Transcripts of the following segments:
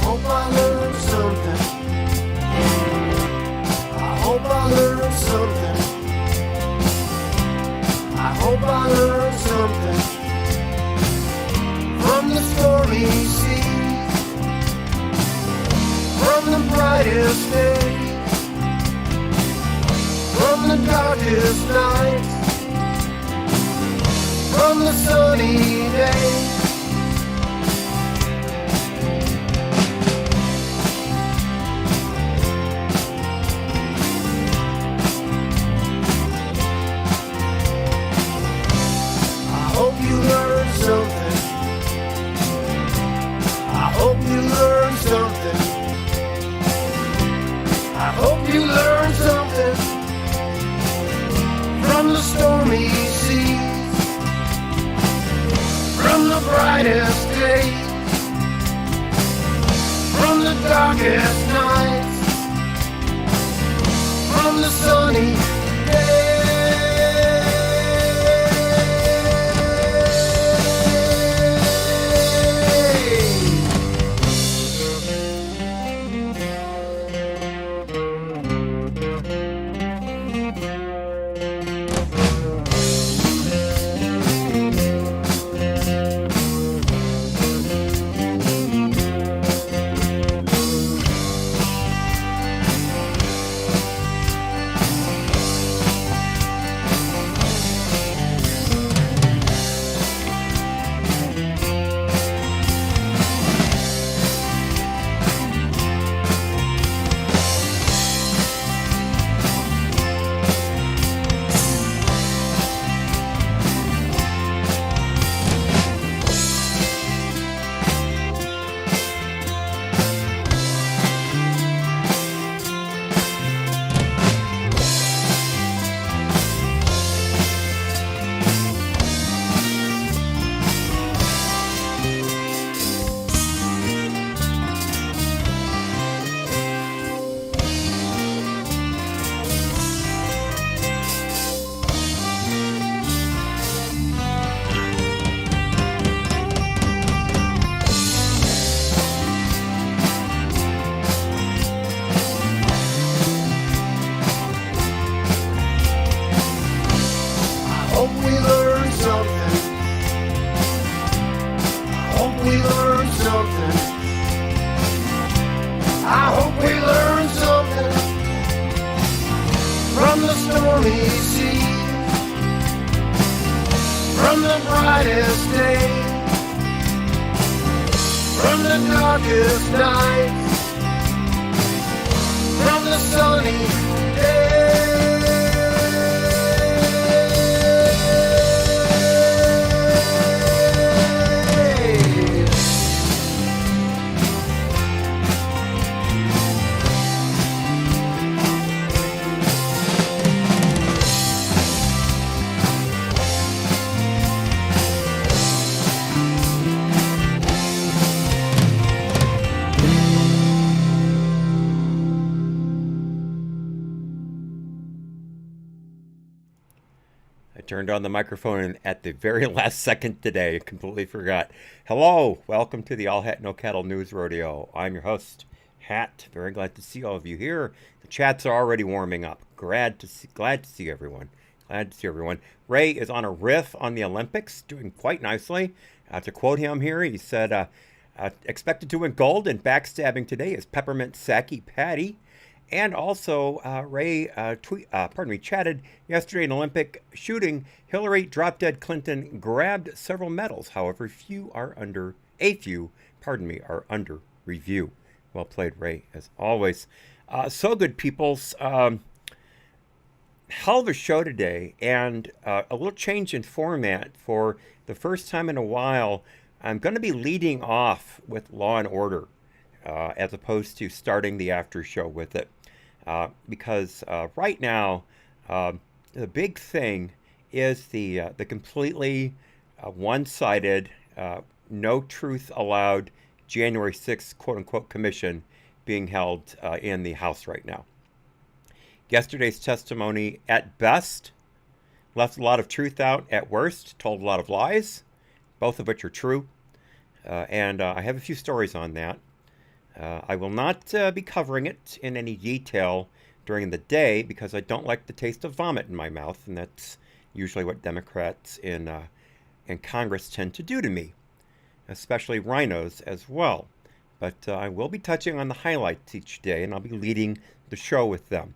hope I learned something. I hope I learned something. I hope I learned something from the stormy sea, from the brightest day, from the darkest night, from the sunny day. I hope you learned something. I hope you learned something. I hope you learned something from the stormy seas, from the brightest days, from the darkest nights, from the sunny days. Turned on the microphone at the very last second today. Completely forgot. Hello, welcome to the All Hat No Cattle News Rodeo. I'm your host, Hat. Very glad to see all of you here. The chats are already warming up. Glad to see everyone. Glad to see everyone. Ray is on a riff on the Olympics, doing quite nicely. To quote him here, he said, expected to win gold in backstabbing today is Peppermint Saki Patty. And also, Ray chatted yesterday in Olympic shooting. Hillary dropped dead Clinton grabbed several medals. However, a few are under review. Well played, Ray, as always. So good, peoples. Hell of a show today, and a little change in format for the first time in a while. I'm going to be leading off with Law and Order, as opposed to starting the after show with it. Because right now, the big thing is the completely one-sided, no truth allowed January 6th quote-unquote commission being held in the House right now. Yesterday's testimony, at best, left a lot of truth out. At worst, told a lot of lies, both of which are true. And I have a few stories on that. I will not be covering it in any detail during the day because I don't like the taste of vomit in my mouth, and that's usually what Democrats in Congress tend to do to me, especially rhinos as well. But I will be touching on the highlights each day, and I'll be leading the show with them.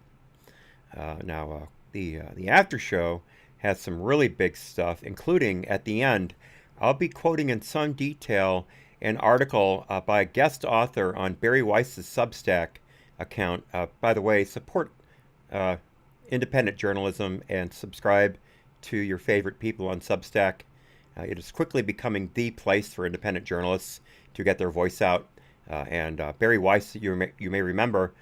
Now, the after show has some really big stuff, including at the end, I'll be quoting in some detail an article by a guest author on Barry Weiss's Substack account. By the way, support independent journalism and subscribe to your favorite people on Substack. It is quickly becoming the place for independent journalists to get their voice out. And Barry Weiss, you may remember,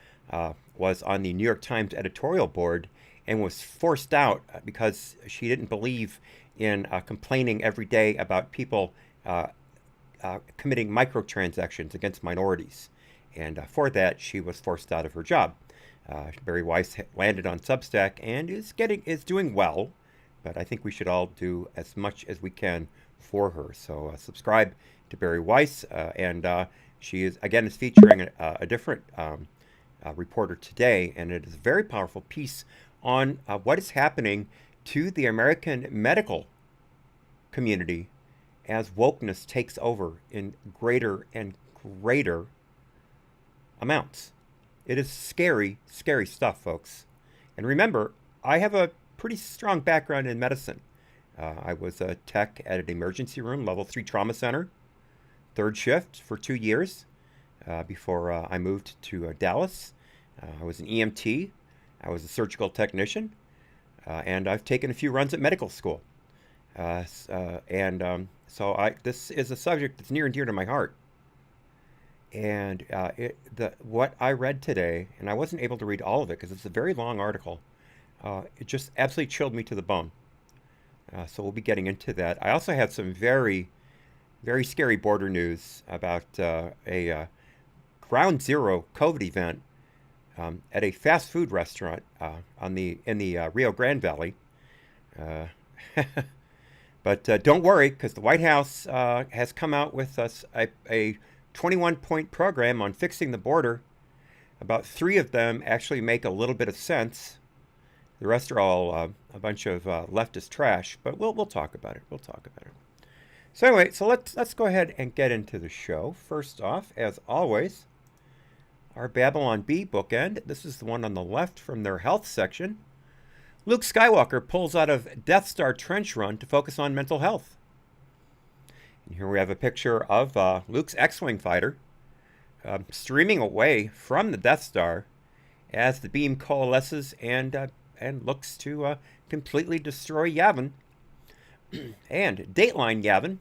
was on the New York Times editorial board and was forced out because she didn't believe in complaining every day about people committing microtransactions against minorities. And for that, she was forced out of her job. Barry Weiss landed on Substack and is doing well, but I think we should all do as much as we can for her. So subscribe to Barry Weiss, and she is featuring a different reporter today, and it is a very powerful piece on what is happening to the American medical community as wokeness takes over in greater and greater amounts. It is scary, scary stuff, folks. And remember, I have a pretty strong background in medicine. I was a tech at an emergency room, level 3 trauma center, third shift for 2 years before I moved to Dallas. I was an EMT. I was a surgical technician. And I've taken a few runs at medical school. So this is a subject that's near and dear to my heart. And what I read today, and I wasn't able to read all of it because it's a very long article, it just absolutely chilled me to the bone. So we'll be getting into that. I also had some very, very scary border news about a ground zero COVID event at a fast food restaurant in the Rio Grande Valley. But don't worry, because the White House has come out with us a 21-point program on fixing the border. About 3 of them actually make a little bit of sense. The rest are all a bunch of leftist trash, but we'll talk about it. We'll talk about it. So anyway, so let's go ahead and get into the show. First off, as always, our Babylon Bee bookend. This is the one on the left from their health section. Luke Skywalker pulls out of Death Star trench run to focus on mental health. And here we have a picture of Luke's X-Wing fighter streaming away from the Death Star as the beam coalesces and looks to completely destroy Yavin. And Dateline Yavin.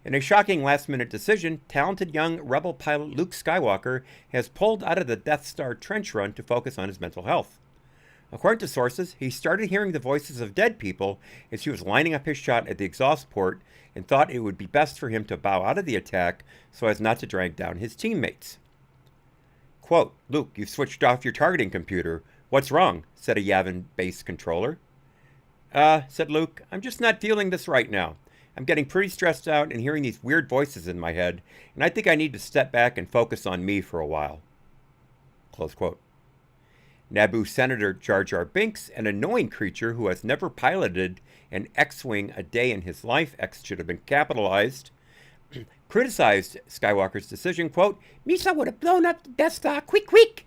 In a shocking last-minute decision, talented young rebel pilot Luke Skywalker has pulled out of the Death Star trench run to focus on his mental health. According to sources, he started hearing the voices of dead people as he was lining up his shot at the exhaust port and thought it would be best for him to bow out of the attack so as not to drag down his teammates. Quote, "Luke, you've switched off your targeting computer. What's wrong?" said a Yavin base controller. Said Luke, "I'm just not feeling this right now. I'm getting pretty stressed out and hearing these weird voices in my head, and I think I need to step back and focus on me for a while." Close quote. Naboo Senator Jar Jar Binks, an annoying creature who has never piloted an X-Wing a day in his life, X should have been capitalized, criticized Skywalker's decision, quote, "Misa would have blown up the Death Star quick,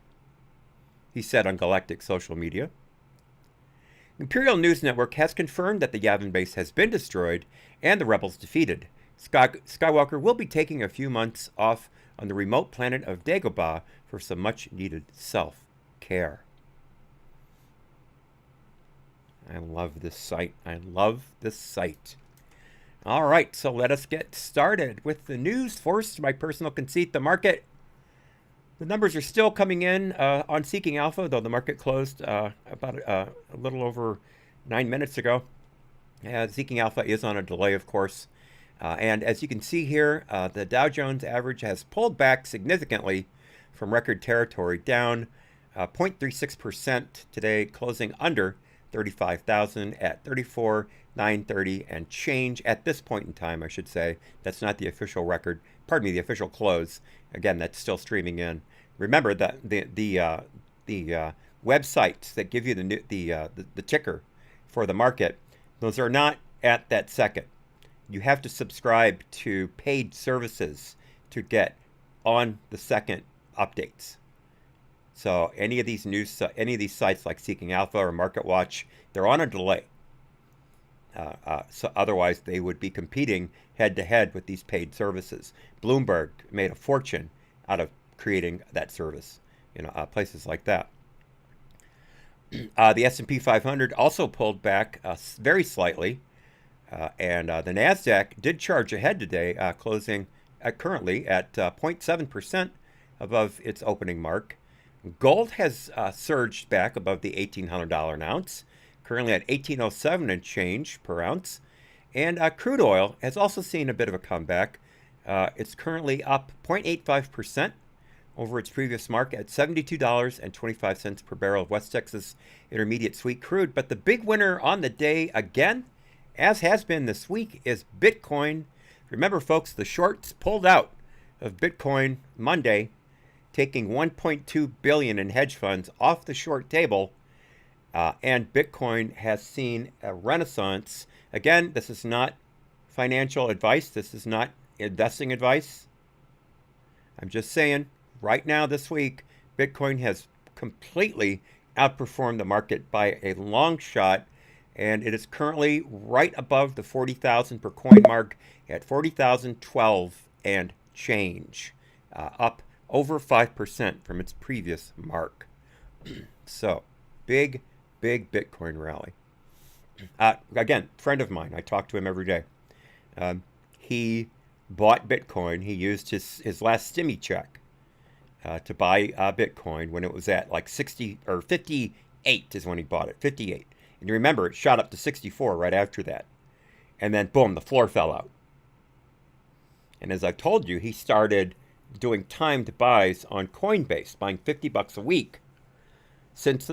he said on galactic social media. Imperial News Network has confirmed that the Yavin base has been destroyed and the rebels defeated. Skywalker will be taking a few months off on the remote planet of Dagobah for some much-needed self-care. I love this site. I love this site. All right, so let us get started with the news. Forced by personal conceit, the market. The numbers are still coming in on Seeking Alpha, though the market closed about a little over 9 minutes ago. Seeking Alpha is on a delay, of course. And as you can see here, the Dow Jones average has pulled back significantly from record territory, down 0.36% today, closing under 35,000 at 34,930 and change at this point in time, I should say. That's not the official record, pardon me, the official close. Again, that's still streaming in. Remember that the websites that give you the ticker for the market, those are not at that second. You have to subscribe to paid services to get on the second updates. So any of these sites like Seeking Alpha or MarketWatch, they're on a delay. So otherwise, they would be competing head-to-head with these paid services. Bloomberg made a fortune out of creating that service, places like that. The S&P 500 also pulled back very slightly, and the NASDAQ did charge ahead today, closing currently at 0.7% above its opening mark. Gold has surged back above the $1,800 an ounce, currently at $18.07 and change per ounce. And crude oil has also seen a bit of a comeback. It's currently up 0.85% over its previous mark at $72.25 per barrel of West Texas Intermediate Sweet Crude. But the big winner on the day again, as has been this week, is Bitcoin. Remember, folks, the shorts pulled out of Bitcoin Monday, taking $1.2 billion in hedge funds off the short table. And Bitcoin has seen a renaissance. Again, this is not financial advice. This is not investing advice. I'm just saying, right now this week, Bitcoin has completely outperformed the market by a long shot, and it is currently right above the 40,000 per coin mark at 40,012 and change, up over 5% from its previous mark. So, big Bitcoin rally. Again, friend of mine, I talk to him every day. He bought Bitcoin. He used his last stimmy check to buy Bitcoin when it was at like 60 or 58 is when he bought it, 58. And you remember, it shot up to 64 right after that. And then, boom, the floor fell out. And as I told you, he started doing timed buys on Coinbase, buying $50 a week since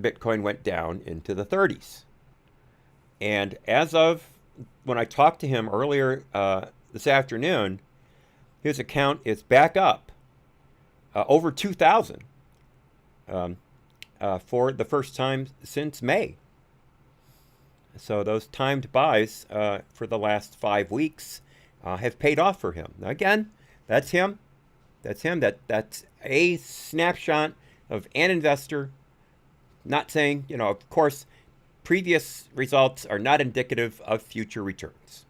Bitcoin went down into the 30s. And as of when I talked to him earlier this afternoon, his account is back up over 2,000 for the first time since May. So those timed buys for the last 5 weeks have paid off for him. Now again, that's him. That's him. That's a snapshot of an investor. Not saying, of course, previous results are not indicative of future returns.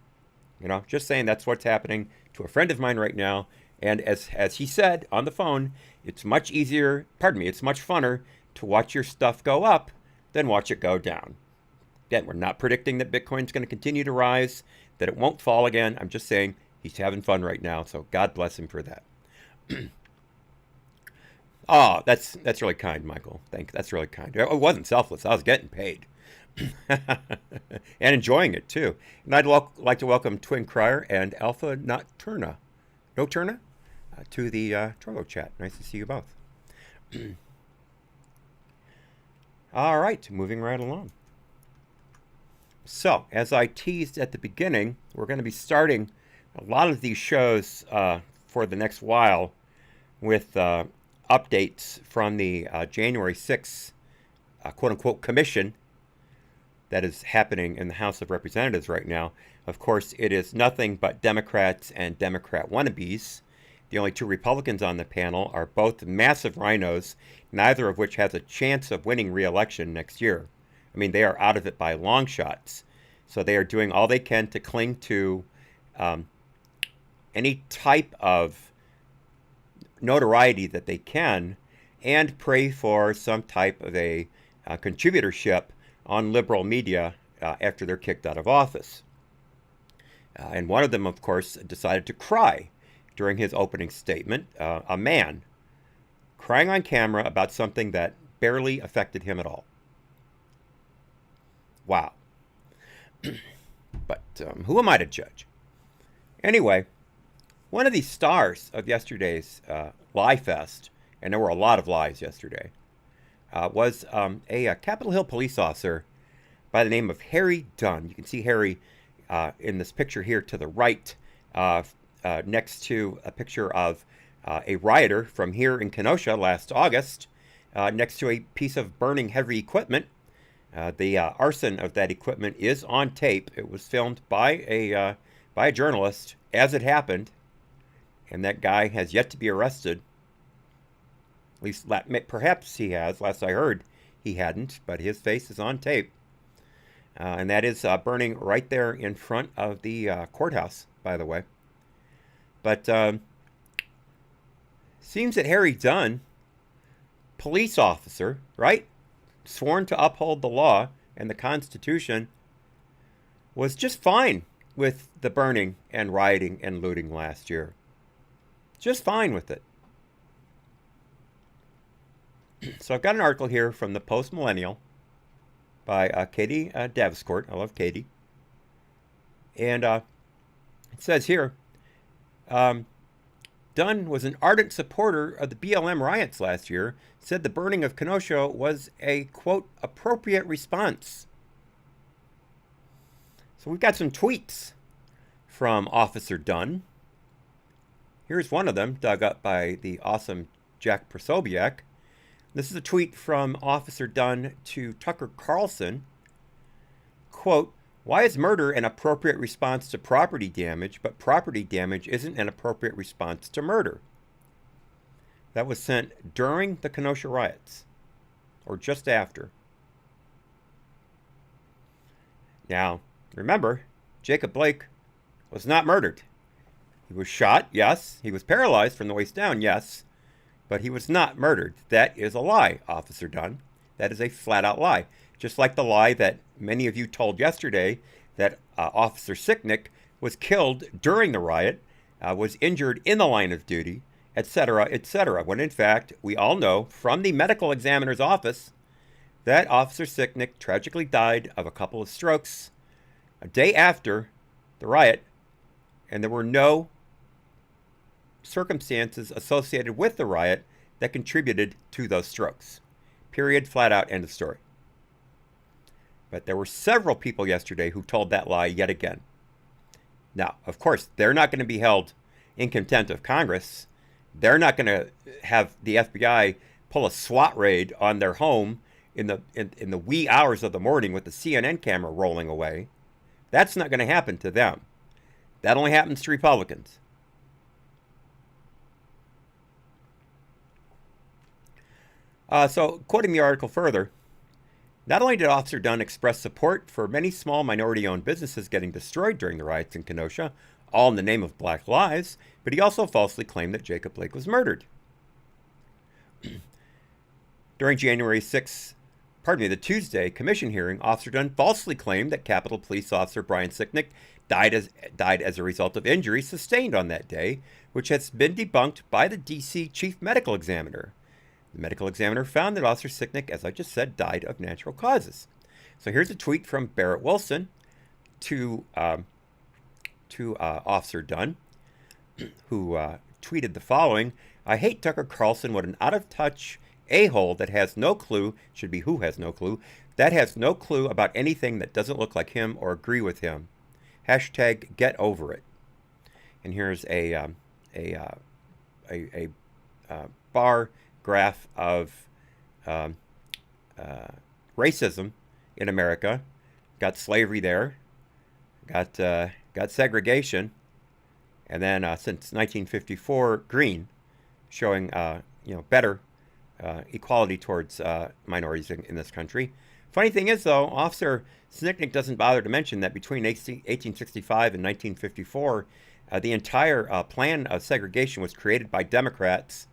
Just saying that's what's happening to a friend of mine right now. And as he said on the phone, it's much funner to watch your stuff go up than watch it go down. Again, we're not predicting that Bitcoin's going to continue to rise, that it won't fall again. I'm just saying he's having fun right now, so God bless him for that. Oh, that's really kind, Michael. That's really kind. It wasn't selfless. I was getting paid. And enjoying it, too. And I'd like to welcome Twin Crier and Alpha Nocturna to the Trovo chat. Nice to see you both. All right, moving right along. So, as I teased at the beginning, we're going to be starting a lot of these shows for the next while with updates from the January 6th, quote-unquote, commission that is happening in the House of Representatives right now. Of course, it is nothing but Democrats and Democrat wannabes. The only two Republicans on the panel are both massive rhinos, neither of which has a chance of winning re-election next year. I mean, they are out of it by long shots. So they are doing all they can to cling to any type of notoriety that they can and pray for some type of a contributorship on liberal media after they're kicked out of office. And one of them, of course, decided to cry during his opening statement, a man crying on camera about something that barely affected him at all. Wow. But who am I to judge? Anyway, one of the stars of yesterday's Lie Fest, and there were a lot of lies yesterday, was a Capitol Hill police officer by the name of Harry Dunn. You can see Harry in this picture here to the right, next to a picture of a rioter from here in Kenosha last August, next to a piece of burning heavy equipment. The arson of that equipment is on tape. It was filmed by a journalist as it happened, and that guy has yet to be arrested. At least, perhaps he has. Last I heard, he hadn't, but his face is on tape. And that is burning right there in front of the courthouse, by the way. But seems that Harry Dunn, police officer, right, sworn to uphold the law and the Constitution, was just fine with the burning and rioting and looting last year. Just fine with it. So I've got an article here from the Post Millennial by Katie Daviscourt. I love Katie. And it says here, Dunn was an ardent supporter of the BLM riots last year, said the burning of Kenosha was a, quote, appropriate response. So we've got some tweets from Officer Dunn. Here's one of them, dug up by the awesome Jack Prosobiec. This is a tweet from Officer Dunn to Tucker Carlson. Quote, why is murder an appropriate response to property damage, but property damage isn't an appropriate response to murder? That was sent during the Kenosha riots, or just after. Now, remember, Jacob Blake was not murdered. He was shot, yes. He was paralyzed from the waist down, yes. But he was not murdered. That is a lie, Officer Dunn. That is a flat-out lie. Just like the lie that many of you told yesterday that Officer Sicknick was killed during the riot, was injured in the line of duty, etc., etc. When in fact, we all know from the medical examiner's office that Officer Sicknick tragically died of a couple of strokes a day after the riot, and there were no circumstances associated with the riot that contributed to those strokes. Period, flat out, end of story. But there were several people yesterday who told that lie yet again. Now, of course, they're not going to be held in contempt of Congress. They're not going to have the FBI pull a SWAT raid on their home in the wee hours of the morning with the CNN camera rolling away. That's not going to happen to them. That only happens to Republicans. So, quoting the article further, not only did Officer Dunn express support for many small minority-owned businesses getting destroyed during the riots in Kenosha, all in the name of Black lives, but he also falsely claimed that Jacob Blake was murdered. During the Tuesday commission hearing, Officer Dunn falsely claimed that Capitol Police Officer Brian Sicknick died as a result of injuries sustained on that day, which has been debunked by the D.C. Chief Medical Examiner. The medical examiner found that Officer Sicknick, as I just said, died of natural causes. So here's a tweet from Barrett Wilson to Officer Dunn, who tweeted the following: I hate Tucker Carlson, what an out-of-touch a-hole that has no clue, should be who has no clue, that has no clue about anything that doesn't look like him or agree with him. Hashtag get over it. And here's a bar graph of racism in America. Got slavery there, got segregation, and then since 1954, green, showing better equality towards minorities in this country. Funny thing is, though, Officer Sicknick doesn't bother to mention that between 1865 and 1954, the entire plan of segregation was created by Democrats,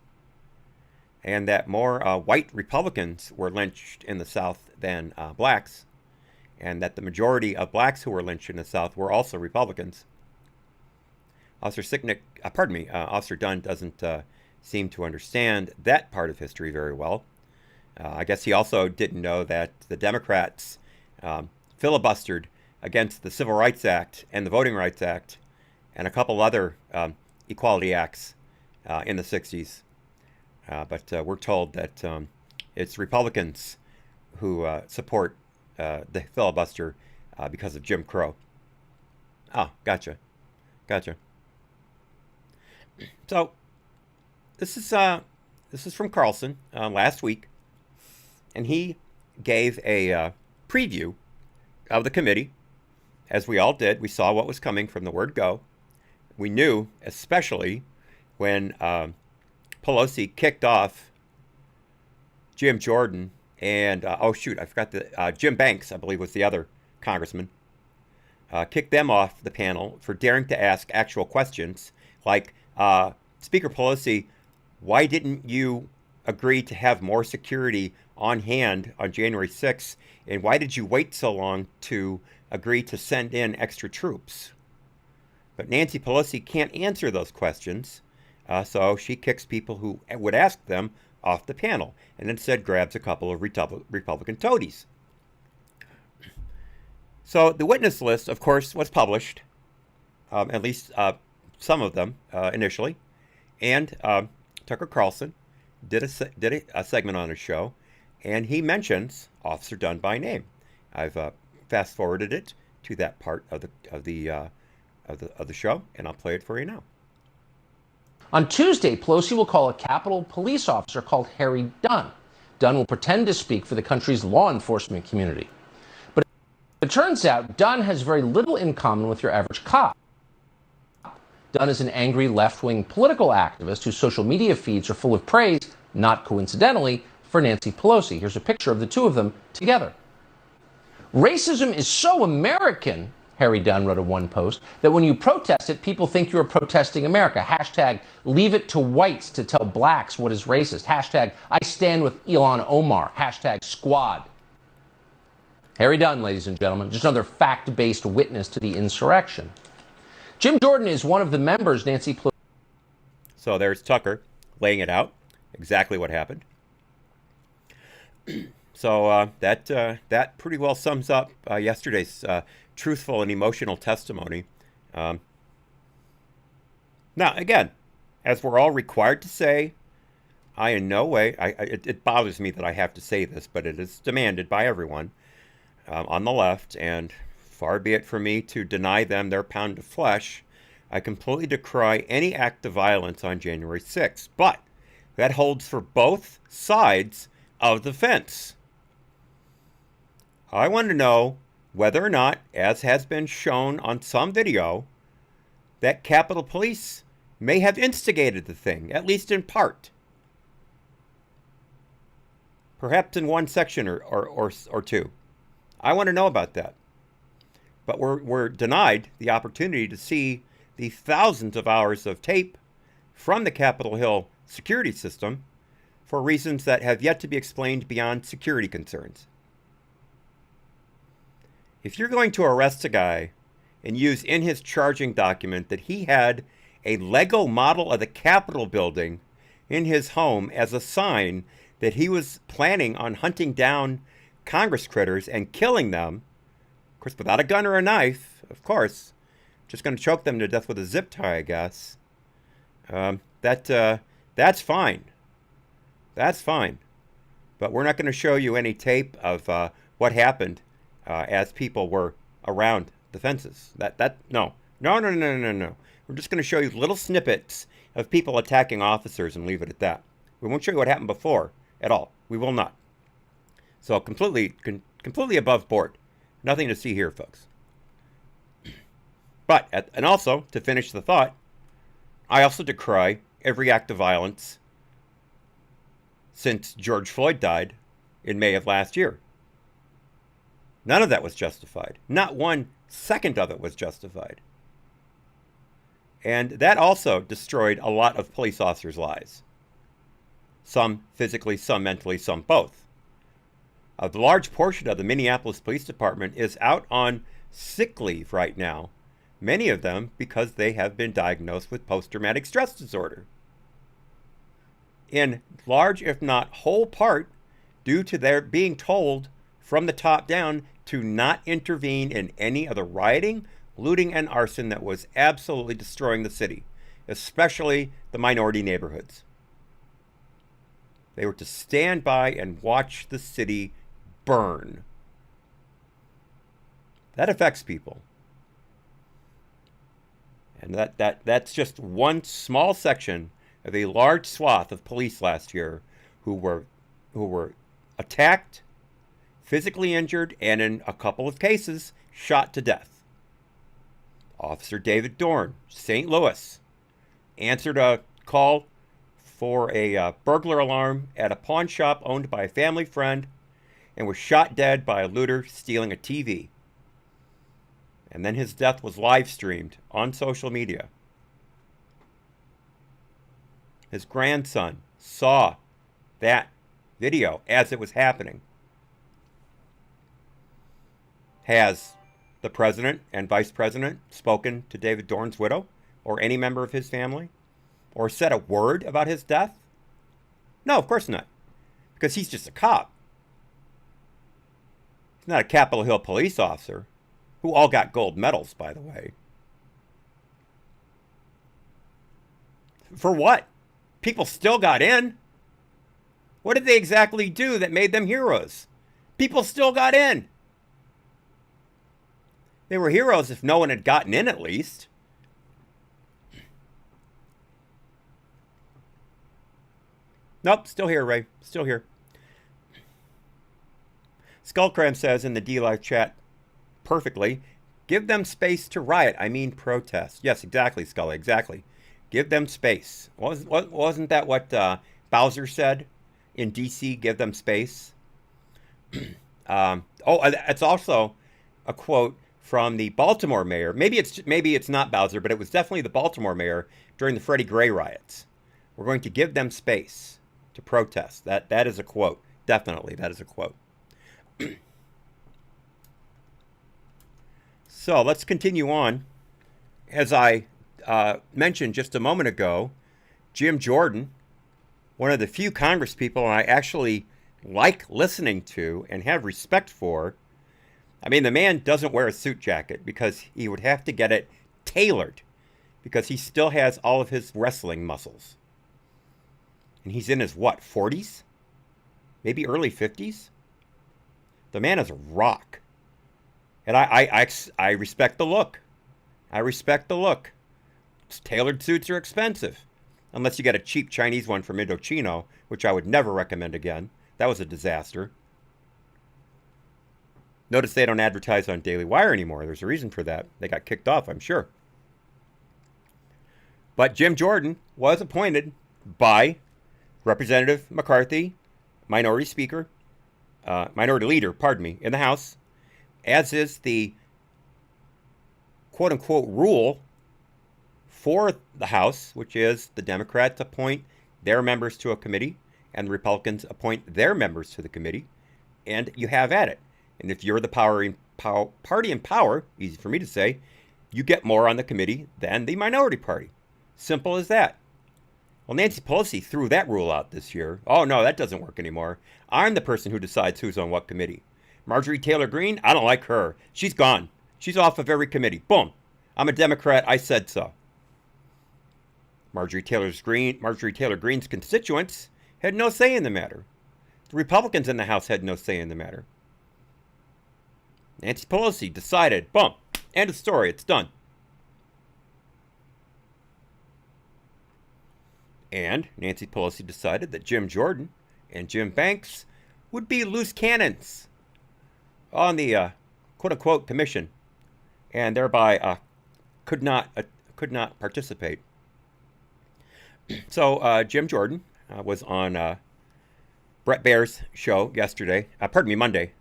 and that more white Republicans were lynched in the South than blacks, and that the majority of blacks who were lynched in the South were also Republicans. Officer Dunn doesn't seem to understand that part of history very well. I guess he also didn't know that the Democrats filibustered against the Civil Rights Act and the Voting Rights Act and a couple other equality acts in the 60s. But we're told that it's Republicans who support the filibuster because of Jim Crow. Oh, gotcha. So this is from Carlson last week, and he gave a preview of the committee. As we all did, we saw what was coming from the word go. We knew, especially when Pelosi kicked off Jim Jordan and, I forgot Jim Banks, I believe, was the other congressman, kicked them off the panel for daring to ask actual questions like, Speaker Pelosi, why didn't you agree to have more security on hand on January 6th? And why did you wait so long to agree to send in extra troops? But Nancy Pelosi can't answer those questions, so she kicks people who would ask them off the panel and instead grabs a couple of Republican toadies. So the witness list, of course, was published, at least some of them initially, and Tucker Carlson did a segment on his show, and he mentions Officer Dunn by name. I've fast forwarded it to that part of the show, and I'll play it for you now. On Tuesday, Pelosi will call a Capitol police officer called Harry Dunn. Dunn will pretend to speak for the country's law enforcement community. But it turns out Dunn has very little in common with your average cop. Dunn is an angry left-wing political activist whose social media feeds are full of praise, not coincidentally, for Nancy Pelosi. Here's a picture of the two of them together. Racism is so American, Harry Dunn wrote in one post, that when you protest it, people think you are protesting America. Hashtag leave it to whites to tell blacks what is racist. Hashtag I stand with Ilhan Omar. Hashtag squad. Harry Dunn, ladies and gentlemen, just another fact-based witness to the insurrection. Jim Jordan is one of the members Nancy Pelosi. So there's Tucker laying it out, exactly what happened. So that pretty well sums up yesterday's truthful and emotional testimony. Now, again, as we're all required to say, I in no way, it bothers me that I have to say this, but it is demanded by everyone on the left, and far be it from me to deny them their pound of flesh. I completely decry any act of violence on January 6th, but that holds for both sides of the fence. I want to know whether or not, as has been shown on some video, that Capitol Police may have instigated the thing, at least in part. Perhaps in one section or two. I want to know about that. But we're denied the opportunity to see the thousands of hours of tape from the Capitol Hill security system for reasons that have yet to be explained beyond security concerns. If you're going to arrest a guy and use in his charging document that he had a Lego model of the Capitol building in his home as a sign that he was planning on hunting down Congress critters and killing them, of course, without a gun or a knife, of course, just going to choke them to death with a zip tie, I guess. That's fine. That's fine. But we're not going to show you any tape of what happened as people were around the fences. No. We're just going to show you little snippets of people attacking officers and leave it at that. We won't show you what happened before at all. We will not. So completely above board. Nothing to see here, folks. But, and also, to finish the thought, I also decry every act of violence since George Floyd died in May of last year. None of that was justified. Not 1 second of it was justified. And that also destroyed a lot of police officers' lives. Some physically, some mentally, some both. A large portion of the Minneapolis Police Department is out on sick leave right now. Many of them because they have been diagnosed with post-traumatic stress disorder. In large, if not whole part, due to their being told from the top down to not intervene in any of the rioting, looting, and arson that was absolutely destroying the city, especially the minority neighborhoods. They were to stand by and watch the city burn. That affects people. And that's just one small section of a large swath of police last year who were attacked, physically injured, and in a couple of cases, shot to death. Officer David Dorn, St. Louis, answered a call for a burglar alarm at a pawn shop owned by a family friend and was shot dead by a looter stealing a TV. And then his death was live streamed on social media. His grandson saw that video as it was happening. Has the president and vice president spoken to David Dorn's widow or any member of his family or said a word about his death? No, of course not, because he's just a cop. He's not a Capitol Hill police officer, who all got gold medals, by the way. For what? People still got in. What did they exactly do that made them heroes? People still got in. They were heroes if no one had gotten in, at least. Nope, still here, Ray. Still here. Skullcram says in the D-Live chat perfectly, give them space to riot. I mean protest. Yes, exactly, Scully, exactly. Give them space. Wasn't that what Bowser said in D.C., give them space? It's also a quote from the Baltimore mayor. Maybe it's not Bowser, but it was definitely the Baltimore mayor during the Freddie Gray riots. We're going to give them space to protest. That is a quote. Definitely, that is a quote. So let's continue on. As I mentioned just a moment ago, Jim Jordan, one of the few Congress people I actually like listening to and have respect for. I mean, the man doesn't wear a suit jacket because he would have to get it tailored because he still has all of his wrestling muscles. And he's in his, 40s? Maybe early 50s? The man is a rock. And I respect the look. I respect the look. Tailored suits are expensive. Unless you get a cheap Chinese one from Indochino, which I would never recommend again. That was a disaster. Notice they don't advertise on Daily Wire anymore. There's a reason for that. They got kicked off, I'm sure. But Jim Jordan was appointed by Representative McCarthy, minority leader, in the House, as is the quote-unquote rule for the House, which is the Democrats appoint their members to a committee and the Republicans appoint their members to the committee, and you have at it. And if you're the party in power, easy for me to say, you get more on the committee than the minority party. Simple as that. Well, Nancy Pelosi threw that rule out this year. Oh, no, that doesn't work anymore. I'm the person who decides who's on what committee. Marjorie Taylor Greene, I don't like her. She's gone. She's off of every committee. Boom. I'm a Democrat. I said so. Marjorie Taylor Greene's constituents had no say in the matter. The Republicans in the House had no say in the matter. Nancy Pelosi decided, boom, end of story, it's done. And Nancy Pelosi decided that Jim Jordan and Jim Banks would be loose cannons on the quote-unquote commission, and thereby could not participate. So Jim Jordan was on Brett Baer's show yesterday. Monday,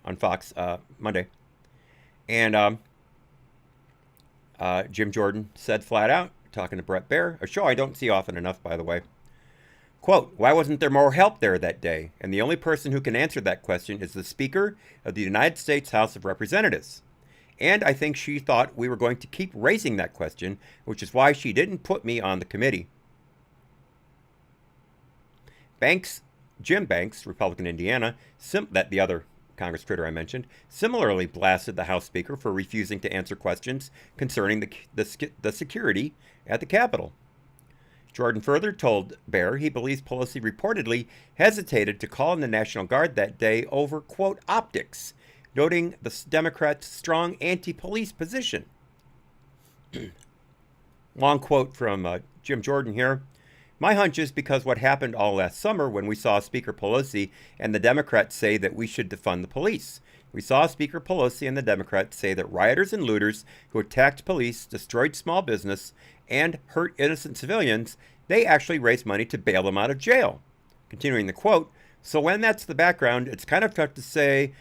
on Fox Monday. And Jim Jordan said flat out, talking to Brett Baer, a show I don't see often enough, by the way, quote, "Why wasn't there more help there that day? And the only person who can answer that question is the Speaker of the United States House of Representatives. And I think she thought we were going to keep raising that question, which is why she didn't put me on the committee." Jim Banks, Republican Indiana, that the other Congress critter I mentioned, similarly blasted the House Speaker for refusing to answer questions concerning the security at the Capitol. Jordan further told Baer he believes Pelosi reportedly hesitated to call in the National Guard that day over, quote, optics, noting the Democrats' strong anti-police position. Long quote from Jim Jordan here. My hunch is because what happened all last summer when we saw Speaker Pelosi and the Democrats say that we should defund the police. We saw Speaker Pelosi and the Democrats say that rioters and looters who attacked police, destroyed small business, and hurt innocent civilians, they actually raised money to bail them out of jail. Continuing the quote, so when that's the background, it's kind of tough to say,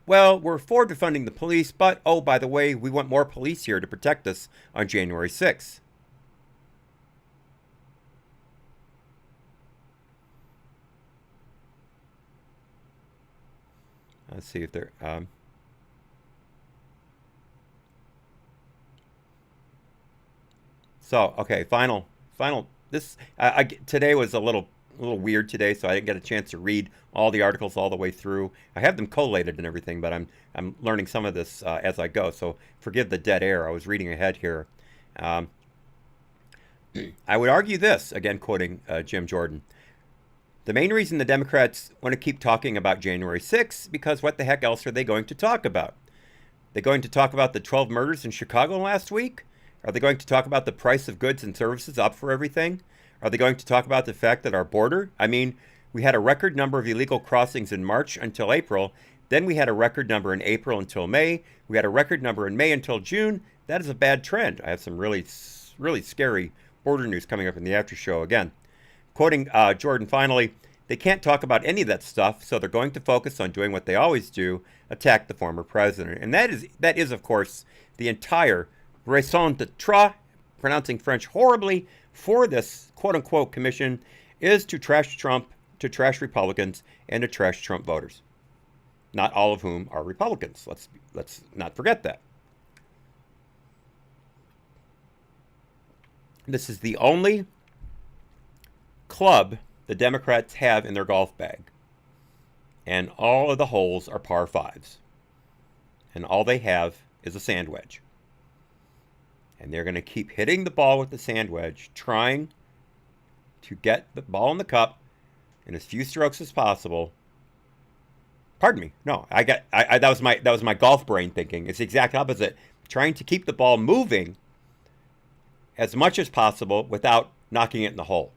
well, we're for defunding the police, but, oh, by the way, we want more police here to protect us on January 6th. Let's see if they're... So, okay, final. This today was a little weird today, so I didn't get a chance to read all the articles all the way through. I have them collated and everything, but I'm learning some of this as I go. So forgive the dead air. I was reading ahead here. I would argue this, again quoting Jim Jordan. The main reason the Democrats want to keep talking about January 6th because what the heck else are they going to talk about? They're going to talk about the 12 murders in Chicago last week? Are they going to talk about the price of goods and services up for everything? Are they going to talk about the fact that our border, we had a record number of illegal crossings in March until April. Then we had a record number in April until May. We had a record number in May until June. That is a bad trend. I have some really scary border news coming up in the after show again. Quoting Jordan finally, they can't talk about any of that stuff, so they're going to focus on doing what they always do, attack the former president. And that is of course, the entire raison d'etre, pronouncing French horribly, for this quote-unquote commission is to trash Trump, to trash Republicans, and to trash Trump voters. Not all of whom are Republicans. Let's not forget that. This is the only club the Democrats have in their golf bag. And all of the holes are par fives. And all they have is a sand wedge. And they're going to keep hitting the ball with the sand wedge, trying to get the ball in the cup in as few strokes as possible. Pardon me. No, that was my golf brain thinking. It's the exact opposite. Trying to keep the ball moving as much as possible without knocking it in the hole.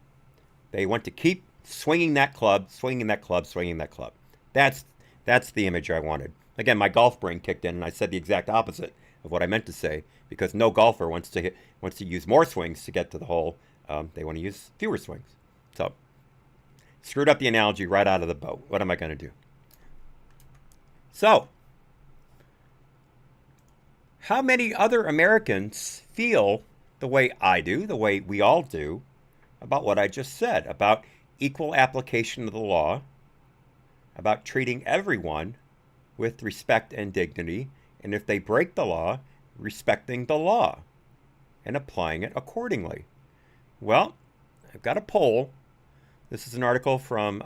They want to keep swinging that club, swinging that club, swinging that club. That's the image I wanted. Again, my golf brain kicked in, and I said the exact opposite of what I meant to say, because no golfer wants to use more swings to get to the hole. They want to use fewer swings. So, screwed up the analogy right out of the boat. What am I going to do? So, how many other Americans feel the way I do, the way we all do, about what I just said, about equal application of the law, about treating everyone with respect and dignity, and if they break the law, respecting the law and applying it accordingly? Well, I've got a poll. This is an article from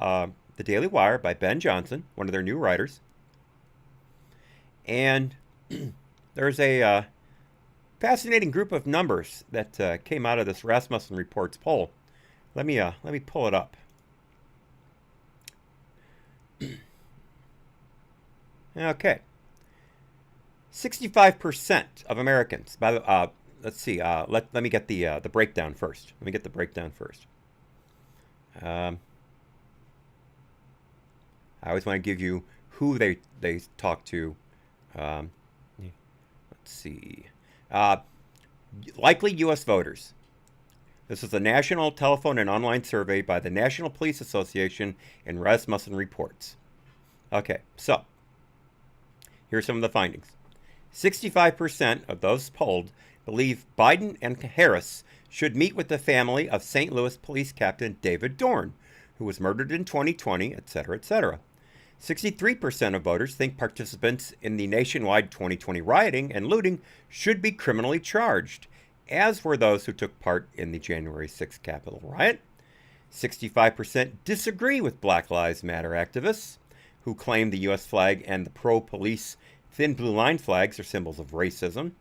the Daily Wire by Ben Johnson, one of their new writers. And there's a fascinating group of numbers that came out of this Rasmussen Reports poll. Let me pull it up. Okay. 65% of Americans. By the let's see. Let me get the breakdown first. Let me get the breakdown first. I always want to give you who they talk to. Let's see. Likely U.S. voters. This is a national telephone and online survey by the National Police Association and Rasmussen Reports. Okay, so here's some of the findings. 65% of those polled believe Biden and Harris should meet with the family of St. Louis Police Captain David Dorn, who was murdered in 2020, etc., etc. 63% of voters think participants in the nationwide 2020 rioting and looting should be criminally charged, as were those who took part in the January 6th Capitol riot. 65% disagree with Black Lives Matter activists, who claim the U.S. flag and the pro-police thin blue line flags are symbols of racism.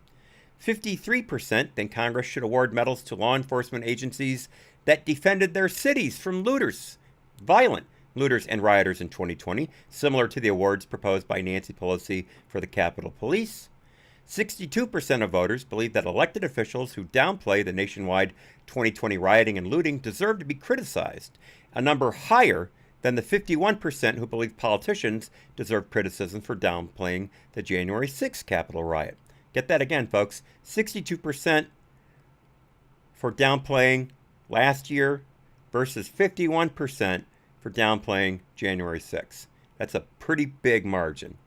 53% think Congress should award medals to law enforcement agencies that defended their cities from looters, violent looters and rioters in 2020, similar to the awards proposed by Nancy Pelosi for the Capitol Police. 62% of voters believe that elected officials who downplay the nationwide 2020 rioting and looting deserve to be criticized, a number higher than the 51% who believe politicians deserve criticism for downplaying the January 6th Capitol riot. Get that again, folks. 62% for downplaying last year versus 51% for downplaying January 6th. That's a pretty big margin.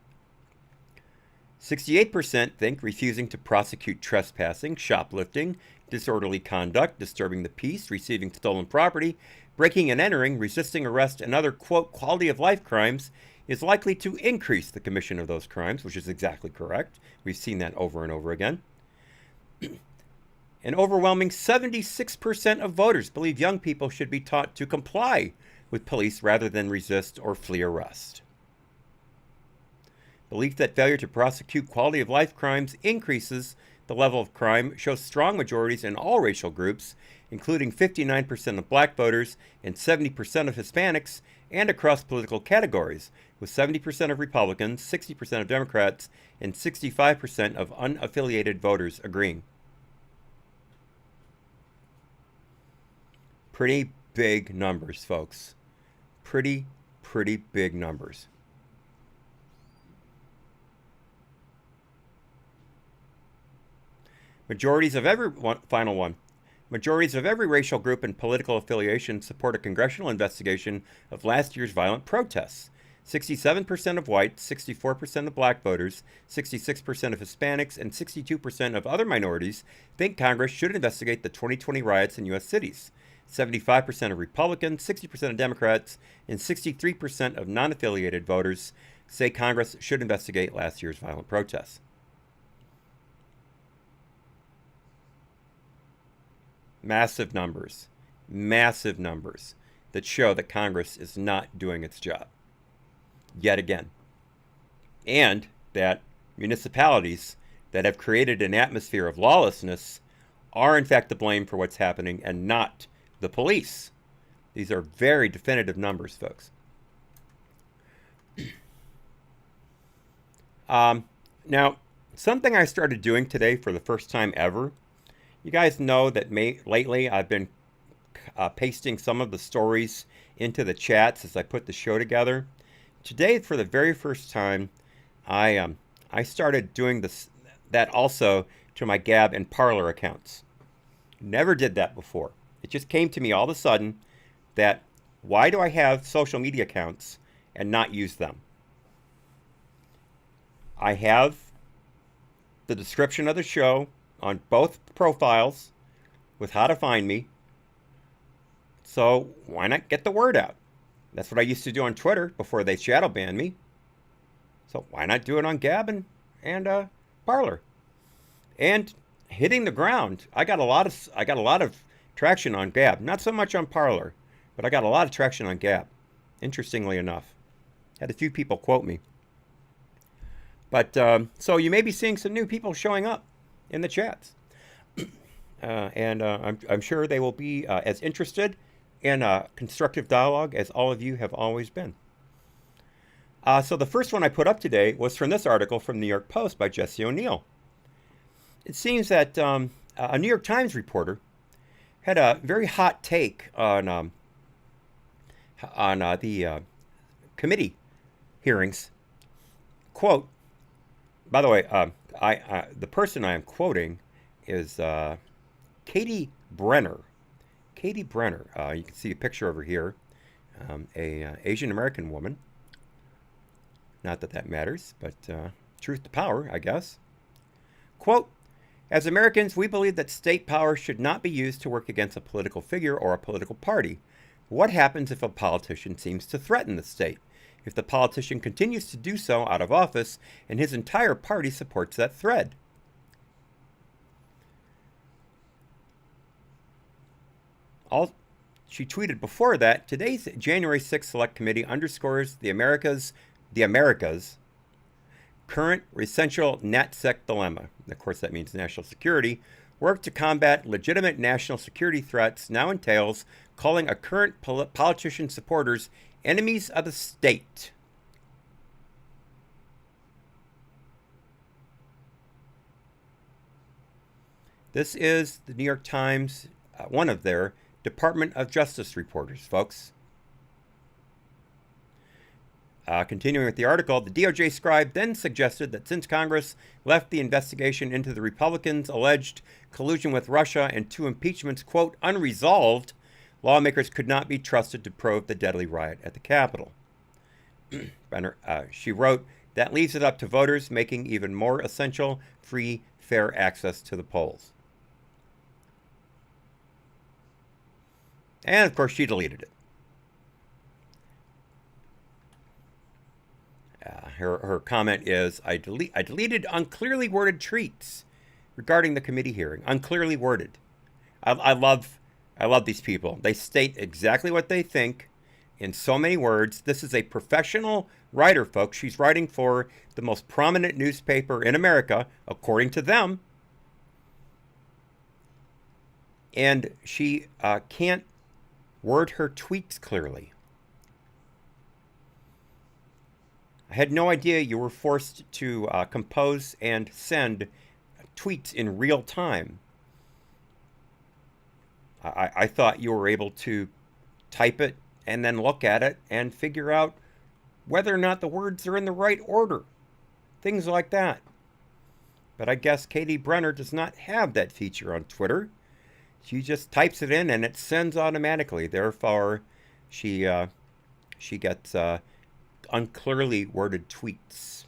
68% think refusing to prosecute trespassing, shoplifting, disorderly conduct, disturbing the peace, receiving stolen property, breaking and entering, resisting arrest, and other, quote, quality of life crimes is likely to increase the commission of those crimes, which is exactly correct. We've seen that over and over again. An overwhelming 76% of voters believe young people should be taught to comply with police rather than resist or flee arrest. Belief that failure to prosecute quality of life crimes increases the level of crime shows strong majorities in all racial groups, including 59% of black voters and 70% of Hispanics, and across political categories, with 70% of Republicans, 60% of Democrats, and 65% of unaffiliated voters agreeing. Pretty big numbers, folks. Pretty big numbers. Majorities of every racial group and political affiliation support a congressional investigation of last year's violent protests. 67% of whites, 64% of black voters, 66% of Hispanics, and 62% of other minorities think Congress should investigate the 2020 riots in U.S. cities. 75% of Republicans, 60% of Democrats, and 63% of non-affiliated voters say Congress should investigate last year's violent protests. Massive numbers that show that Congress is not doing its job yet again, and that municipalities that have created an atmosphere of lawlessness are in fact to blame for what's happening and not the police. These are very definitive numbers, folks. Now, something I started doing today for the first time ever. You guys know that lately I've been pasting some of the stories into the chats as I put the show together. Today, for the very first time, I started doing that also to my Gab and Parler accounts. Never did that before. It just came to me all of a sudden that why do I have social media accounts and not use them? I have the description of the show on both profiles with how to find me. So why not get the word out? That's what I used to do on Twitter before they shadow banned me. So why not do it on Gab and Parler? And hitting the ground, I got a lot of traction on Gab. Not so much on Parler, but I got a lot of traction on Gab. Interestingly enough, had a few people quote me. But so you may be seeing some new people showing up in the chats, and I'm sure they will be as interested in constructive dialogue as all of you have always been. So the first one I put up today was from this article from New York Post by Jesse O'Neill. It seems that a New York Times reporter had a very hot take on the committee hearings. Quote, by the way, the person I am quoting is Katie Brenner. Katie Brenner. You can see a picture over here. A Asian American woman. Not that that matters, but truth to power, I guess. Quote, as Americans, we believe that state power should not be used to work against a political figure or a political party. What happens if a politician seems to threaten the state? If the politician continues to do so out of office and his entire party supports that thread? She tweeted before that, today's January 6th Select Committee underscores the America's current essential NatSec dilemma. Of course, that means national security. Work to combat legitimate national security threats now entails calling a current politician supporters enemies of the state. This is the New York Times, one of their Department of Justice reporters, folks. Continuing with the article, the DOJ scribe then suggested that since Congress left the investigation into the Republicans' alleged collusion with Russia and 2 impeachments, quote, unresolved, lawmakers could not be trusted to probe the deadly riot at the Capitol. She wrote, that leaves it up to voters, making even more essential free, fair access to the polls. And, of course, she deleted it. Her comment is, I deleted unclearly worded tweets regarding the committee hearing. Unclearly worded. I love these people. They state exactly what they think in so many words. This is a professional writer, folks. She's writing for the most prominent newspaper in America, according to them. And she can't word her tweets clearly. I had no idea you were forced to compose and send tweets in real time. I thought you were able to type it and then look at it and figure out whether or not the words are in the right order. Things like that. But I guess Katie Brenner does not have that feature on Twitter. She just types it in and it sends automatically. Therefore, she gets unclearly worded tweets.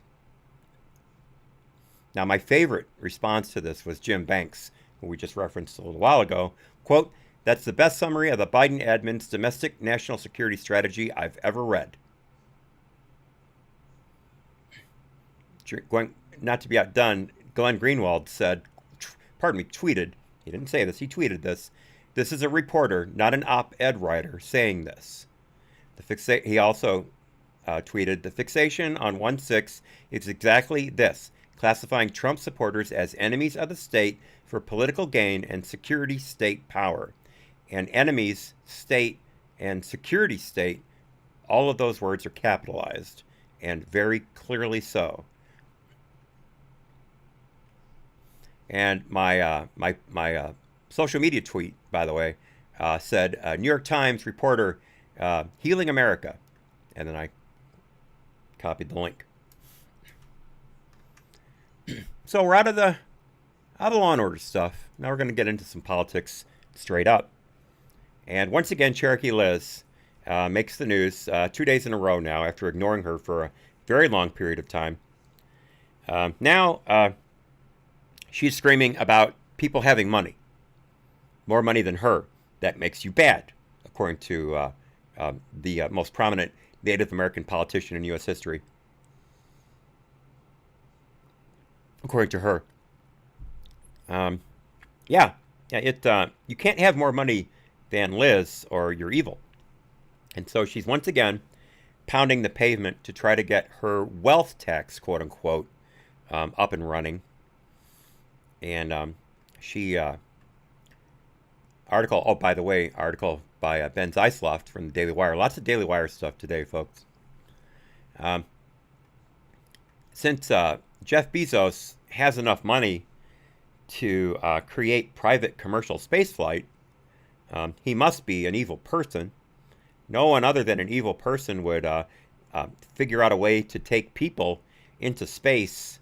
Now, my favorite response to this was Jim Banks, who we just referenced a little while ago. Quote, that's the best summary of the Biden admin's domestic national security strategy I've ever read. Not to be outdone, Glenn Greenwald tweeted, he didn't say this, he tweeted this, this is a reporter, not an op-ed writer, saying this. He also tweeted, the fixation on 1-6 is exactly this, classifying Trump supporters as enemies of the state for political gain and security state power. And enemies, state, and security state, all of those words are capitalized, and very clearly so. And my social media tweet, by the way, said, New York Times reporter, healing America. And then I copied the link. So we're out of the law and order stuff. Now we're going to get into some politics straight up. And once again, Cherokee Liz makes the news 2 days in a row now after ignoring her for a very long period of time. Now she's screaming about people having money, more money than her. That makes you bad, according to the most prominent Native American politician in U.S. history. According to her. You can't have more money than Liz or you're evil. And so she's once again pounding the pavement to try to get her wealth tax, quote unquote, up and running. And article by Ben Zeisloft from the Daily Wire. Lots of Daily Wire stuff today, folks. Since Jeff Bezos has enough money to create private commercial spaceflight, he must be an evil person. No one other than an evil person would figure out a way to take people into space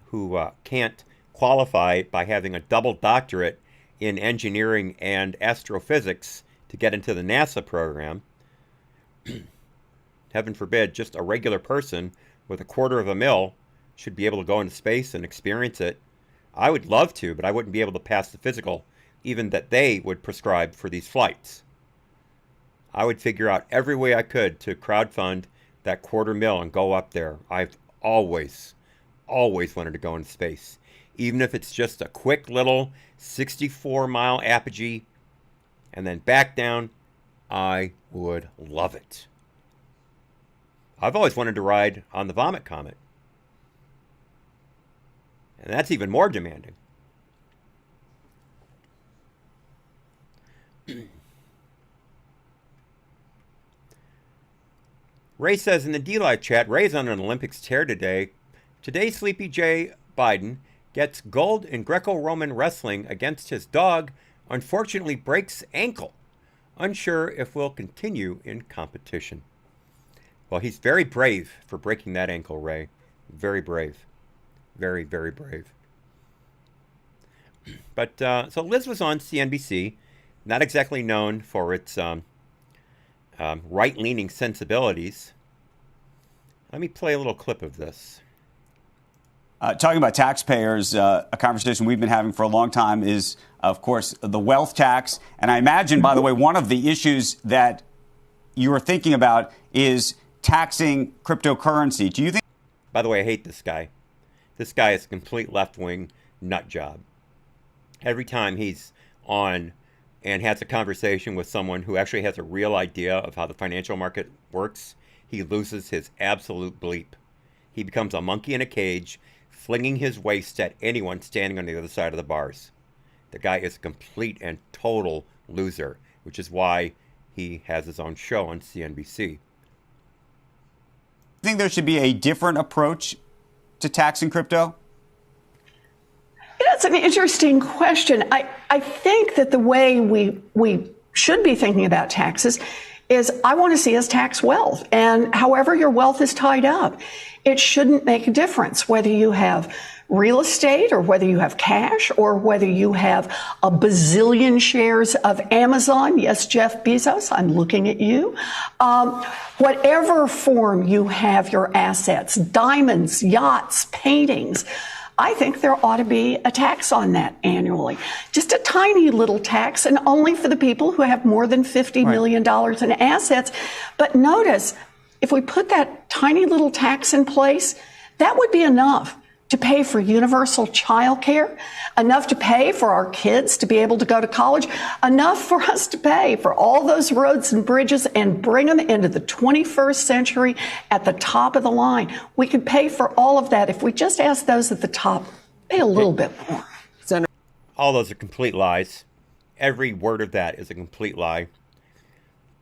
who can't qualify by having a double doctorate in engineering and astrophysics to get into the NASA program. Heaven forbid, just a regular person with $250,000 should be able to go into space and experience it. I would love to, but I wouldn't be able to pass the physical, even that they would prescribe for these flights. I would figure out every way I could to crowdfund that $250,000 and go up there. I've always wanted to go into space. Even if it's just a quick little 64-mile apogee and then back down, I would love it. I've always wanted to ride on the Vomit Comet. And that's even more demanding. Ray says in the D-Live chat, Ray's on an Olympics tear today. Today, Sleepy J. Biden gets gold in Greco-Roman wrestling against his dog, unfortunately breaks ankle. Unsure if we'll continue in competition. Well, he's very brave for breaking that ankle, Ray. Very brave. Very, very brave. But so Liz was on CNBC, not exactly known for its right-leaning sensibilities. Let me play a little clip of this. Talking about taxpayers, a conversation we've been having for a long time is, of course, the wealth tax. And I imagine, by the way, one of the issues that you are thinking about is taxing cryptocurrency. Do you think? By the way, I hate this guy. This guy is a complete left-wing nut job. Every time he's on and has a conversation with someone who actually has a real idea of how the financial market works, he loses his absolute bleep. He becomes a monkey in a cage, flinging his waist at anyone standing on the other side of the bars. The guy is a complete and total loser, which is why he has his own show on CNBC. Think there should be a different approach to taxing crypto? That's an interesting question. I think that the way we should be thinking about taxes is I want to see us tax wealth. And however your wealth is tied up, it shouldn't make a difference whether you have real estate or whether you have cash or whether you have a bazillion shares of Amazon. Yes, Jeff Bezos, I'm looking at you. Whatever form you have your assets, diamonds, yachts, paintings, I think there ought to be a tax on that annually. Just a tiny little tax, and only for the people who have more than $50 million in assets. But notice, if we put that tiny little tax in place, that would be enough to pay for universal child care, enough to pay for our kids to be able to go to college, enough for us to pay for all those roads and bridges and bring them into the 21st century at the top of the line. We could pay for all of that if we just ask those at the top, pay a little bit more. All those are complete lies. Every word of that is a complete lie.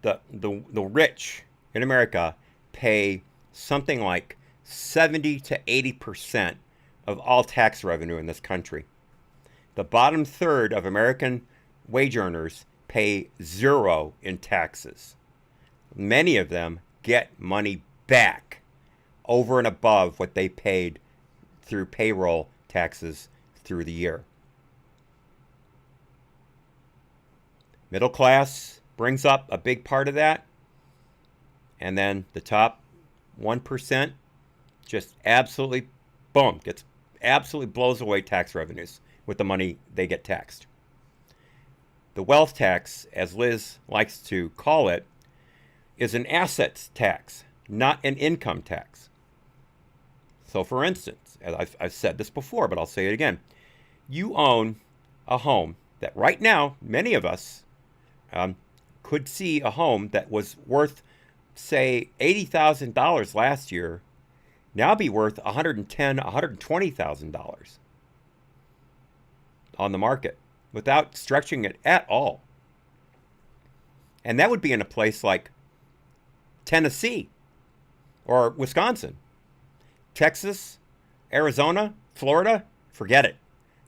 The rich in America pay something like 70 to 80% of all tax revenue in this country. The bottom third of American wage earners pay zero in taxes. Many of them get money back over and above what they paid through payroll taxes through the year. Middle class brings up a big part of that. And then the top 1% just absolutely, boom, absolutely blows away tax revenues with the money they get taxed. The wealth tax, as Liz likes to call it, is an assets tax, not an income tax. So for instance, as I've said this before, but I'll say it again. You own a home that right now, many of us could see a home that was worth, say, $80,000 last year, now be worth $110,000, $120,000 on the market without stretching it at all. And that would be in a place like Tennessee or Wisconsin. Texas, Arizona, Florida, forget it.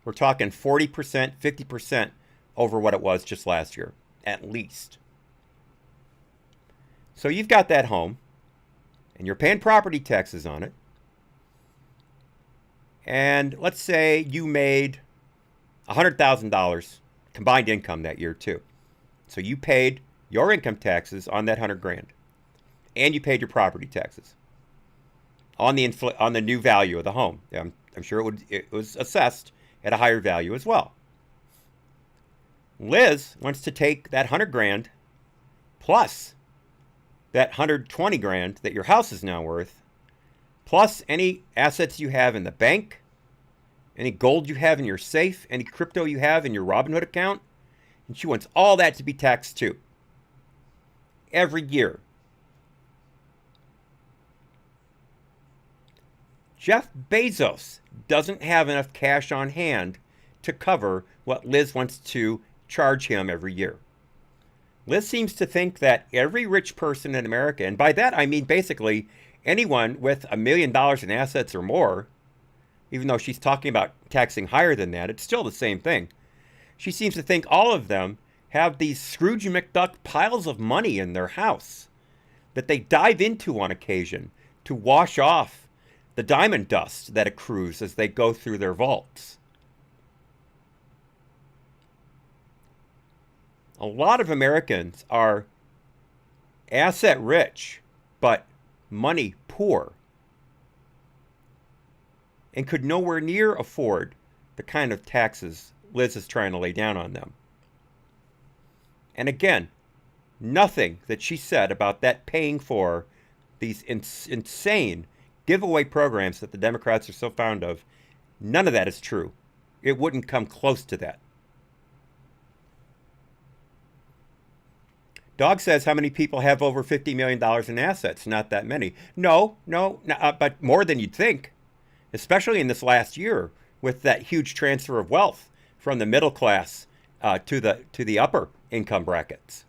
We're talking 40%, 50% over what it was just last year, at least. So you've got that home, and you're paying property taxes on it. And let's say you made $100,000 combined income that year too. So you paid your income taxes on that $100,000, and you paid your property taxes on the new value of the home. I'm sure it was assessed at a higher value as well. Liz wants to take that $100,000 plus that $120,000 that your house is now worth, plus any assets you have in the bank, any gold you have in your safe, any crypto you have in your Robinhood account, and she wants all that to be taxed too. Every year. Jeff Bezos doesn't have enough cash on hand to cover what Liz wants to charge him every year. Liz seems to think that every rich person in America, and by that I mean basically anyone with $1 million in assets or more, Even though she's talking about taxing higher than that, it's still the same thing. She seems to think all of them have these Scrooge McDuck piles of money in their house that they dive into on occasion to wash off the diamond dust that accrues as they go through their vaults. A lot of Americans are asset rich, but money poor, and could nowhere near afford the kind of taxes Liz is trying to lay down on them. And again, nothing that she said about that paying for these insane giveaway programs that the Democrats are so fond of, none of that is true. It wouldn't come close to that. Dog says, how many people have over $50 million in assets? Not that many. No, but more than you'd think, especially in this last year with that huge transfer of wealth from the middle class to the upper income brackets.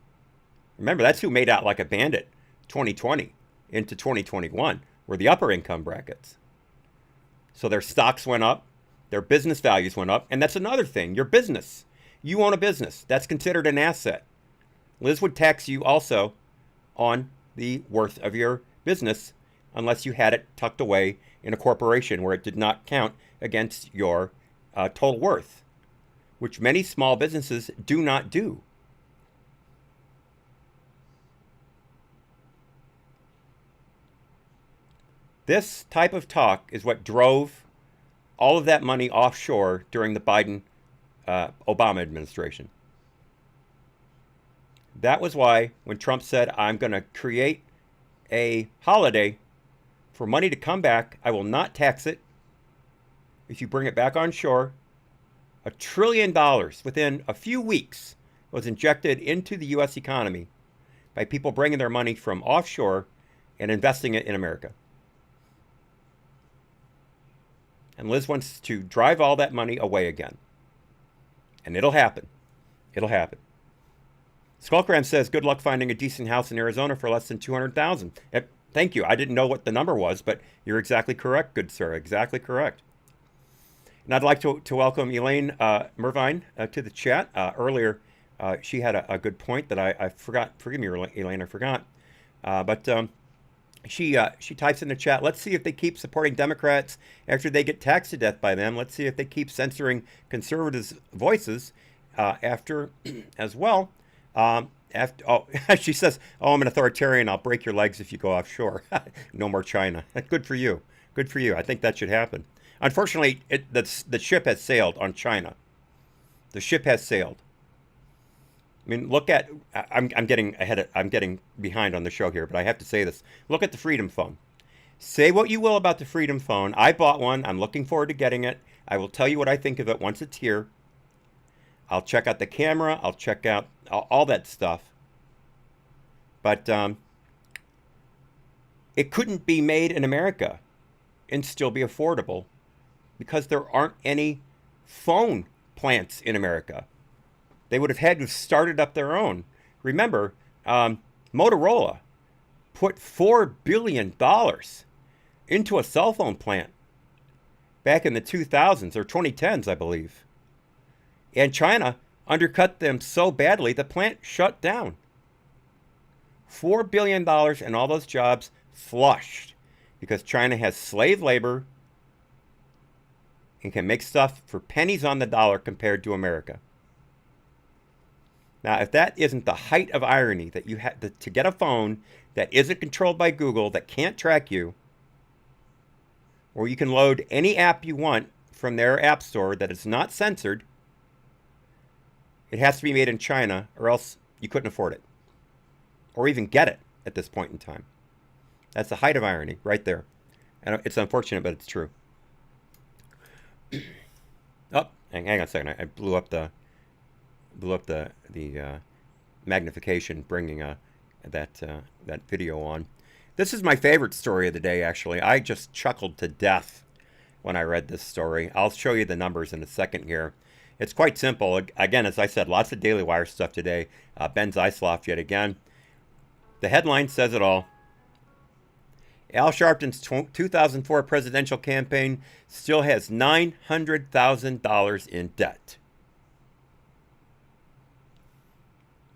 Remember, that's who made out like a bandit 2020 into 2021, were the upper income brackets. So their stocks went up, their business values went up, and that's another thing, your business. You own a business. That's considered an asset. Liz would tax you also on the worth of your business unless you had it tucked away in a corporation where it did not count against your total worth, which many small businesses do not do. This type of talk is what drove all of that money offshore during the Biden-Obama administration. That was why when Trump said, I'm going to create a holiday for money to come back, I will not tax it if you bring it back on shore, $1 trillion within a few weeks was injected into the U.S. economy by people bringing their money from offshore and investing it in America. And Liz wants to drive all that money away again. And it'll happen. It'll happen. Skullcram says, good luck finding a decent house in Arizona for less than $200,000. Thank you. I didn't know what the number was, but you're exactly correct, good sir. Exactly correct. And I'd like to welcome Elaine Mervine to the chat. Earlier, she had a good point that I forgot. Forgive me, Elaine, I forgot. But she types in the chat, let's see if they keep supporting Democrats after they get taxed to death by them. Let's see if they keep censoring conservatives' voices after as well. She says, I'm an authoritarian. I'll break your legs if you go offshore. No more China. Good for you. Good for you. I think that should happen. Unfortunately, the ship has sailed on China. The ship has sailed. I mean, look at. I'm getting ahead. I'm getting behind on the show here, but I have to say this. Look at the Freedom Phone. Say what you will about the Freedom Phone. I bought one. I'm looking forward to getting it. I will tell you what I think of it once it's here. I'll check out the camera. I'll check out all that stuff. But it couldn't be made in America and still be affordable because there aren't any phone plants in America. They would have had to have started up their own. Remember, Motorola put $4 billion into a cell phone plant back in the 2000s or 2010s, I believe. And China undercut them so badly, the plant shut down. $4 billion and all those jobs flushed because China has slave labor and can make stuff for pennies on the dollar compared to America. Now, if that isn't the height of irony, that you have to get a phone that isn't controlled by Google, that can't track you, or you can load any app you want from their app store that is not censored, it has to be made in China, or else you couldn't afford it, or even get it at this point in time. That's the height of irony right there. And it's unfortunate, but it's true. Oh, hang on a second. I blew up the magnification, bringing that video on. This is my favorite story of the day, actually. I just chuckled to death when I read this story. I'll show you the numbers in a second here. It's quite simple. Again, as I said, lots of Daily Wire stuff today. Ben Zeisloff yet again. The headline says it all. Al Sharpton's 2004 presidential campaign still has $900,000 in debt.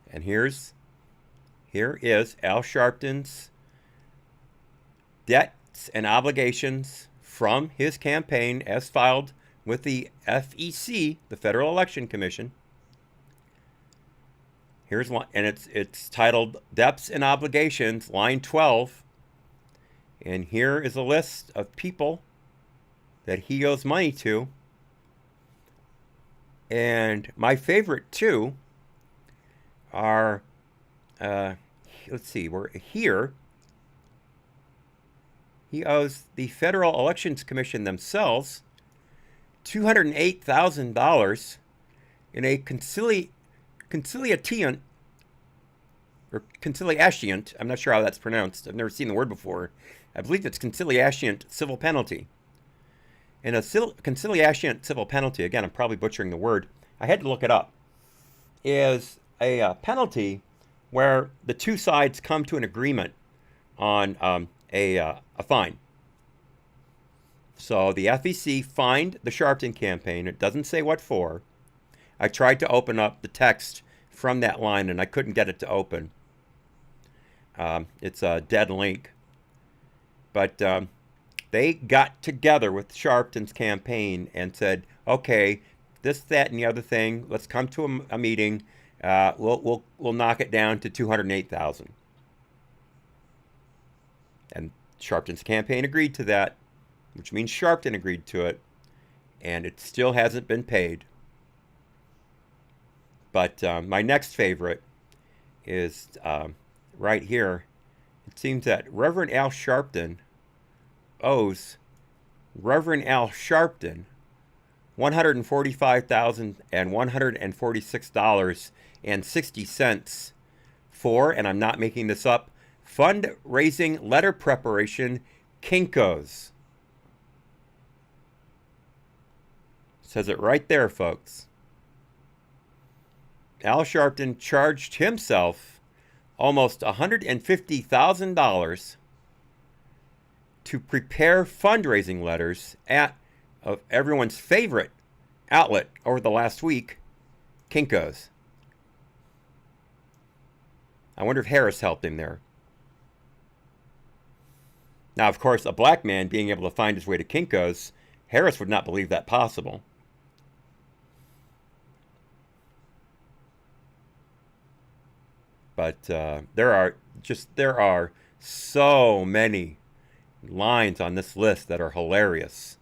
And here is Al Sharpton's debts and obligations from his campaign as filed with the FEC, the Federal Election Commission. Here's one, and it's titled Debts and Obligations, line 12. And here is a list of people that he owes money to. And my favorite two are, let's see, we're here. He owes the Federal Elections Commission themselves $208,000 in a conciliation, I'm not sure how that's pronounced. I've never seen the word before. I believe it's conciliation civil penalty. And a conciliation civil penalty, again, I'm probably butchering the word. I had to look it up. Is a penalty where the two sides come to an agreement on a fine. So the FEC fined the Sharpton campaign. It doesn't say what for. I tried to open up the text from that line, and I couldn't get it to open. It's a dead link. But they got together with Sharpton's campaign and said, okay, this, that, and the other thing, let's come to a meeting. We'll knock it down to $208,000. And Sharpton's campaign agreed to that, which means Sharpton agreed to it, and it still hasn't been paid. But my next favorite is right here. It seems that Reverend Al Sharpton owes Reverend Al Sharpton $145,146.60 for, and I'm not making this up, fundraising letter preparation Kinko's. Says it right there, folks. Al Sharpton charged himself almost $150,000 to prepare fundraising letters at everyone's favorite outlet over the last week, Kinko's. I wonder if Harris helped him there. Now, of course, a black man being able to find his way to Kinko's, Harris would not believe that possible. But there are so many lines on this list that are hilarious,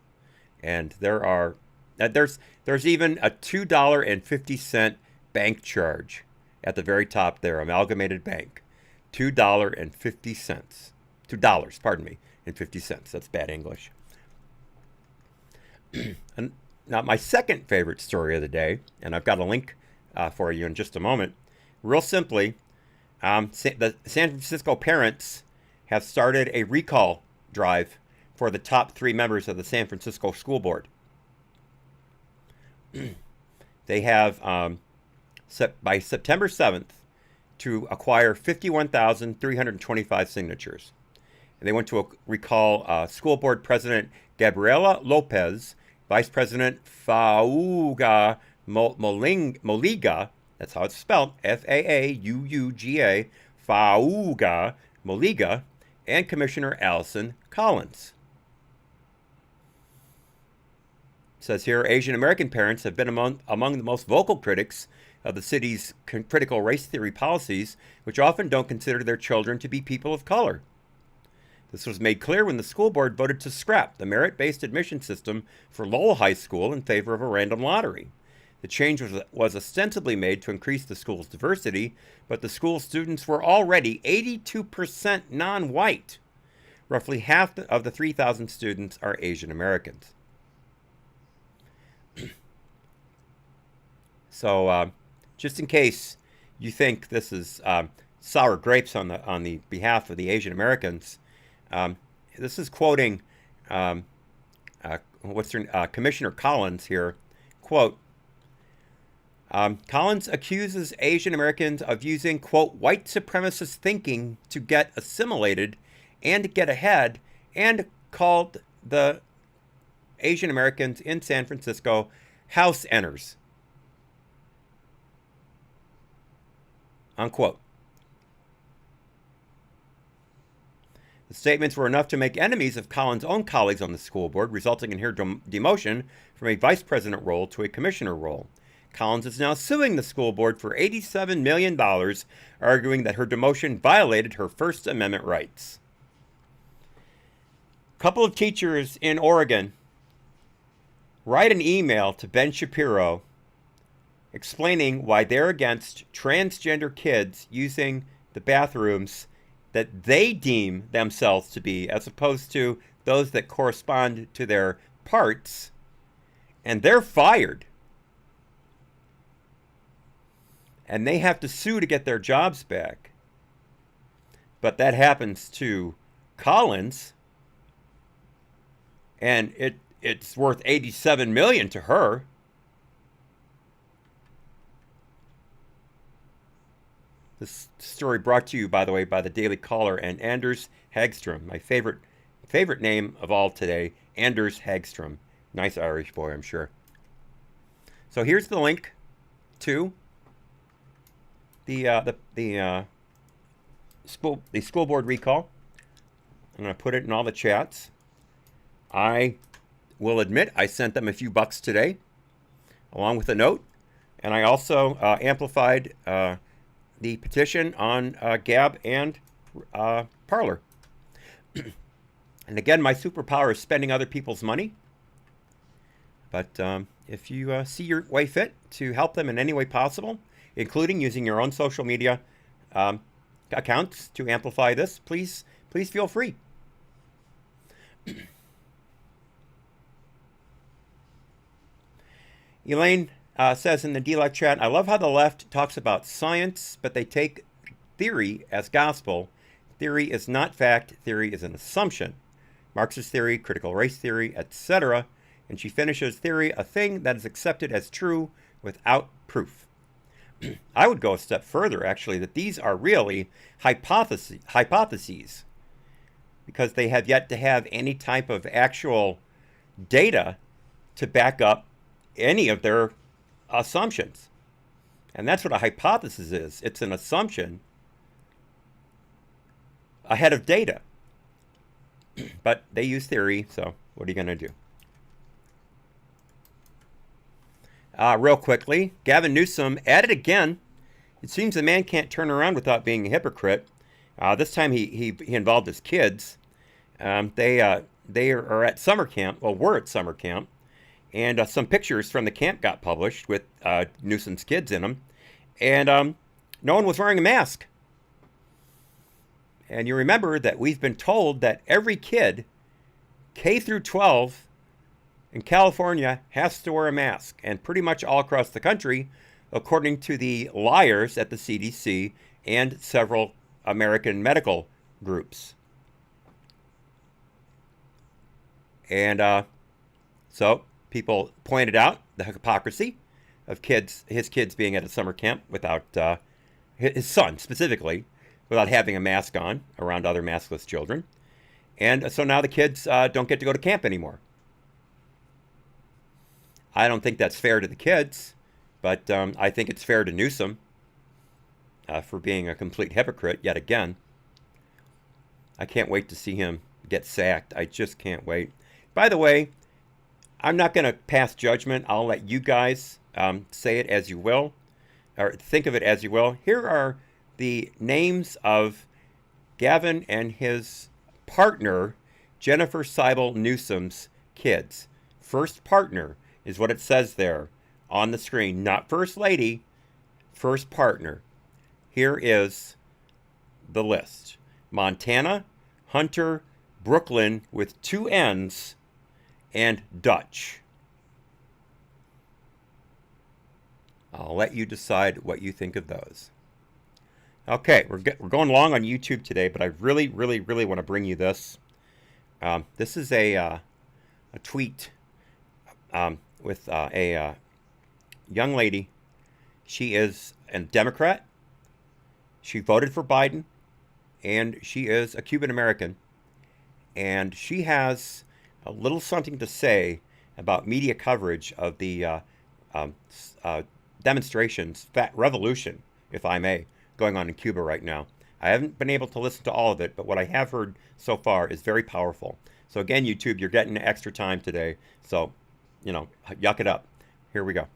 and there's even a $2.50 bank charge at the very top there, Amalgamated Bank, $2.50, pardon me, and 50 cents. That's bad English. And now my second favorite story of the day, and I've got a link for you in just a moment. Real simply, the San Francisco parents have started a recall drive for the top 3 members of the San Francisco School Board. They have, by September 7th, to acquire 51,325 signatures. And they want to recall School Board President Gabriela Lopez, Vice President Fauga Moliga, that's how it's spelled, F-A-A-U-U-G-A, Fauga Moliga, and Commissioner Allison Collins. It says here, Asian American parents have been among the most vocal critics of the city's critical race theory policies, which often don't consider their children to be people of color. This was made clear when the school board voted to scrap the merit-based admission system for Lowell High School in favor of a random lottery. The change was ostensibly made to increase the school's diversity, but the school's students were already 82% non-white. Roughly half of the 3,000 students are Asian Americans. So, just in case you think this is sour grapes on the behalf of the Asian Americans, this is quoting Commissioner Collins here. Quote, Collins accuses Asian Americans of using, quote, white supremacist thinking to get assimilated and get ahead and called the Asian Americans in San Francisco house enners. Unquote. The statements were enough to make enemies of Collins' own colleagues on the school board, resulting in her demotion from a vice president role to a commissioner role. Collins is now suing the school board for $87 million, arguing that her demotion violated her First Amendment rights. A couple of teachers in Oregon write an email to Ben Shapiro explaining why they're against transgender kids using the bathrooms that they deem themselves to be, as opposed to those that correspond to their parts, and they're fired. And they have to sue to get their jobs back. But that happens to Collins, and it's worth $87 million to her. This story brought to you, by the way, by the Daily Caller and Anders Hagstrom, my favorite name of all today, Anders Hagstrom. Nice Irish boy, I'm sure. So here's the link to the school board recall. I'm going to put it in all the chats. I will admit I sent them a few bucks today, along with a note, and I also amplified the petition on Gab and Parler. And again, my superpower is spending other people's money. But if you see your way fit to help them in any way possible, including using your own social media accounts to amplify this, please feel free. Elaine says in the DLive chat, I love how the left talks about science, but they take theory as gospel. Theory is not fact. Theory is an assumption. Marxist theory, critical race theory, etc. And she finishes, theory, a thing that is accepted as true without proof. I would go a step further, actually, that these are really hypotheses, because they have yet to have any type of actual data to back up any of their assumptions. And that's what a hypothesis is. It's an assumption ahead of data. But they use theory, so what are you going to do? Real quickly, Gavin Newsom at it again. It seems the man can't turn around without being a hypocrite. This time he involved his kids. They are at summer camp. Well, we're at summer camp. And some pictures from the camp got published with Newsom's kids in them. And no one was wearing a mask. And you remember that we've been told that every kid, K through 12, in California has to wear a mask, and pretty much all across the country, according to the liars at the CDC and several American medical groups. And so people pointed out the hypocrisy of his kids being at a summer camp without, his son specifically, without having a mask on around other maskless children. And so now the kids don't get to go to camp anymore. I don't think that's fair to the kids, but I think it's fair to Newsom for being a complete hypocrite yet again. I can't wait to see him get sacked. I just can't wait. By the way, I'm not going to pass judgment. I'll let you guys say it as you will, or think of it as you will. Here are the names of Gavin and his partner, Jennifer Seibel Newsom's kids. First partner is what it says there on the screen. Not first lady, first partner. Here is the list. Montana, Hunter, Brooklyn with 2 N's, and Dutch. I'll let you decide what you think of those. Okay, we're going long on YouTube today, but I really want to bring you this. This is a tweet with a young lady. She is a Democrat. She voted for Biden, and she is a Cuban American. and she has a little something to say about media coverage of the um, demonstrations, revolution, if I may, going on in Cuba right now. I haven't been able to listen to all of it, but what I have heard so far is very powerful. So again, YouTube, you're getting extra time today. So, yuck it up. Here we go.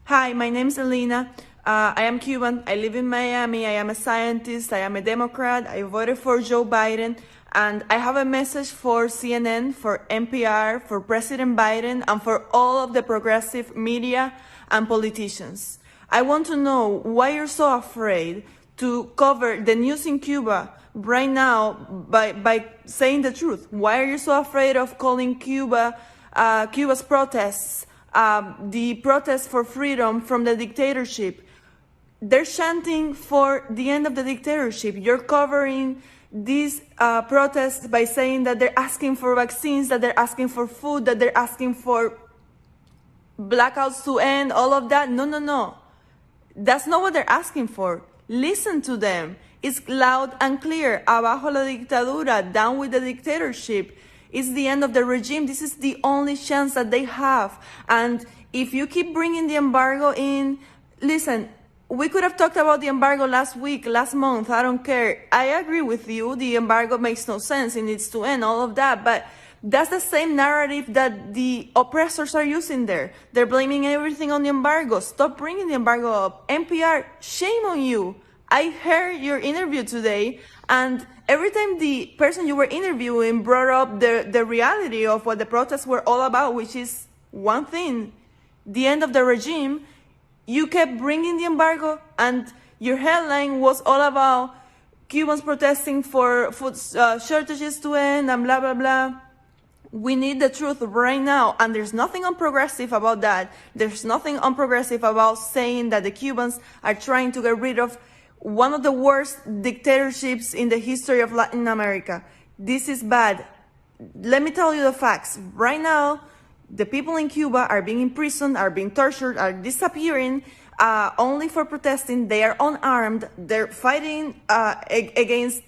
Hi, my name is Elena. I am Cuban. I live in Miami. I am a scientist. I am a Democrat. I voted for Joe Biden. And I have a message for CNN, for NPR, for President Biden, and for all of the progressive media and politicians. I want to know why you're so afraid to cover the news in Cuba right now by saying the truth. Why are you so afraid of calling Cuba's protests, the protests for freedom from the dictatorship? They're chanting for the end of the dictatorship. You're covering these protests by saying that they're asking for vaccines, that they're asking for food, that they're asking for blackouts to end, all of that. No. That's not what they're asking for. Listen to them. It's loud and clear. Abajo la dictadura, down with the dictatorship. It's the end of the regime. This is the only chance that they have. And if you keep bringing the embargo in, listen, we could have talked about the embargo last week, last month. I don't care. I agree with you. The embargo makes no sense. It needs to end, all of that. But that's the same narrative that the oppressors are using there. They're blaming everything on the embargo. Stop bringing the embargo up. NPR, shame on you. I heard your interview today, and every time the person you were interviewing brought up the reality of what the protests were all about, which is one thing, the end of the regime, you kept bringing the embargo, and your headline was all about Cubans protesting for food shortages to end and blah, blah, blah. We need the truth right now, and there's nothing unprogressive about that. There's nothing unprogressive about saying that the Cubans are trying to get rid of one of the worst dictatorships in the history of Latin America. This is bad. Let me tell you the facts. Right now, the people in Cuba are being imprisoned, are being tortured, are disappearing only for protesting. They are unarmed. They're fighting against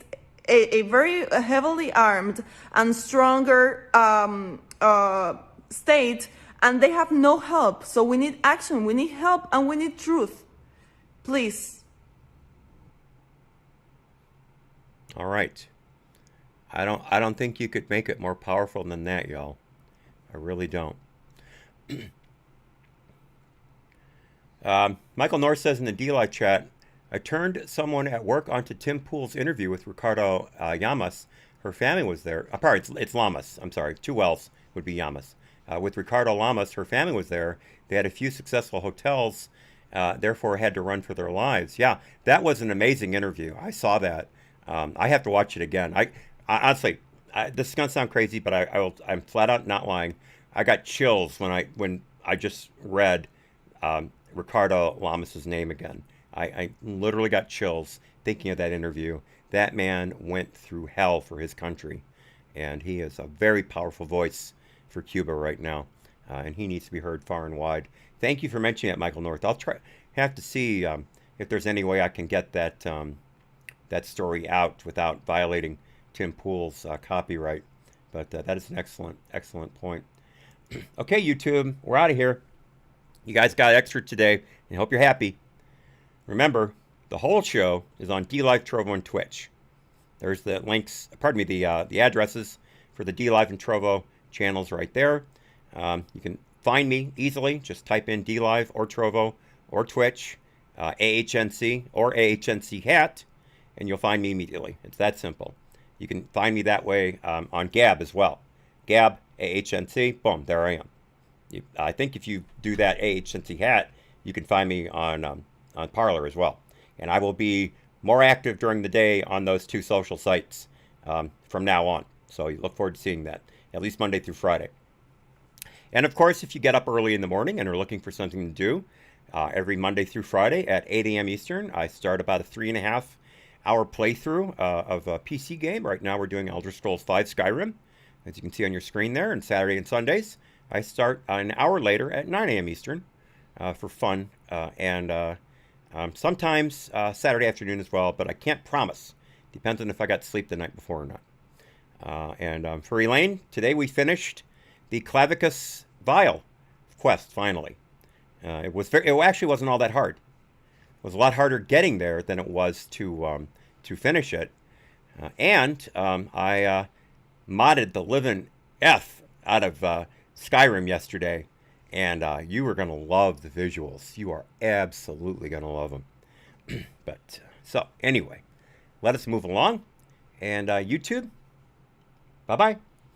a very heavily armed and stronger state, and they have no help. So we need action, we need help, and we need truth. Please. All right. I don't think you could make it more powerful than that, y'all. I really don't. Michael North says in the D-Live chat, I turned someone at work onto Tim Pool's interview with Ricardo Llamas. Her family was there. It's Llamas. I'm sorry. Two L's would be Llamas. With Ricardo Llamas, her family was there. They had a few successful hotels, therefore had to run for their lives. Yeah, that was an amazing interview. I saw that. I have to watch it again. I honestly, this is gonna sound crazy, but I'm flat out not lying. I got chills when I just read Ricardo Llamas's name again. I literally got chills thinking of that interview. That man went through hell for his country, and he is a very powerful voice for Cuba right now, and he needs to be heard far and wide. Thank you for mentioning that, Michael North. I'll have to see if there's any way I can get that that story out without violating Tim Pool's copyright. But that is an excellent point. Okay, YouTube, we're out of here. You guys got extra today, and I hope you're happy. Remember, the whole show is on D-Live, Trovo, and Twitch. There's the links, the addresses for the D-Live and Trovo channels right there. You can find me easily. Just type in D-Live or Trovo or Twitch, AHNC or AHNC hat, and you'll find me immediately. It's that simple. You can find me that way on Gab as well. Gab, AHNC, boom, there I am. I think if you do that AHNC hat, you can find me on Parler as well. And I will be more active during the day on those two social sites from now on. So you look forward to seeing that, at least Monday through Friday. And of course, if you get up early in the morning and are looking for something to do, every Monday through Friday at 8 a.m. Eastern, I start about a 3.5-hour playthrough of a PC game. Right now we're doing Elder Scrolls V Skyrim, as you can see on your screen there. And Saturday and Sundays, I start an hour later at 9 a.m. Eastern for fun and sometimes Saturday afternoon as well, but I can't promise Depends on if I got sleep the night before or not. And for Elaine, today we finished the Clavicus Vial quest, finally. It actually wasn't all that hard. It was a lot harder getting there than it was to finish it. I modded the living F out of Skyrim yesterday, and you are going to love the visuals. You are absolutely going to love them. But so anyway, let us move along. And YouTube, bye-bye.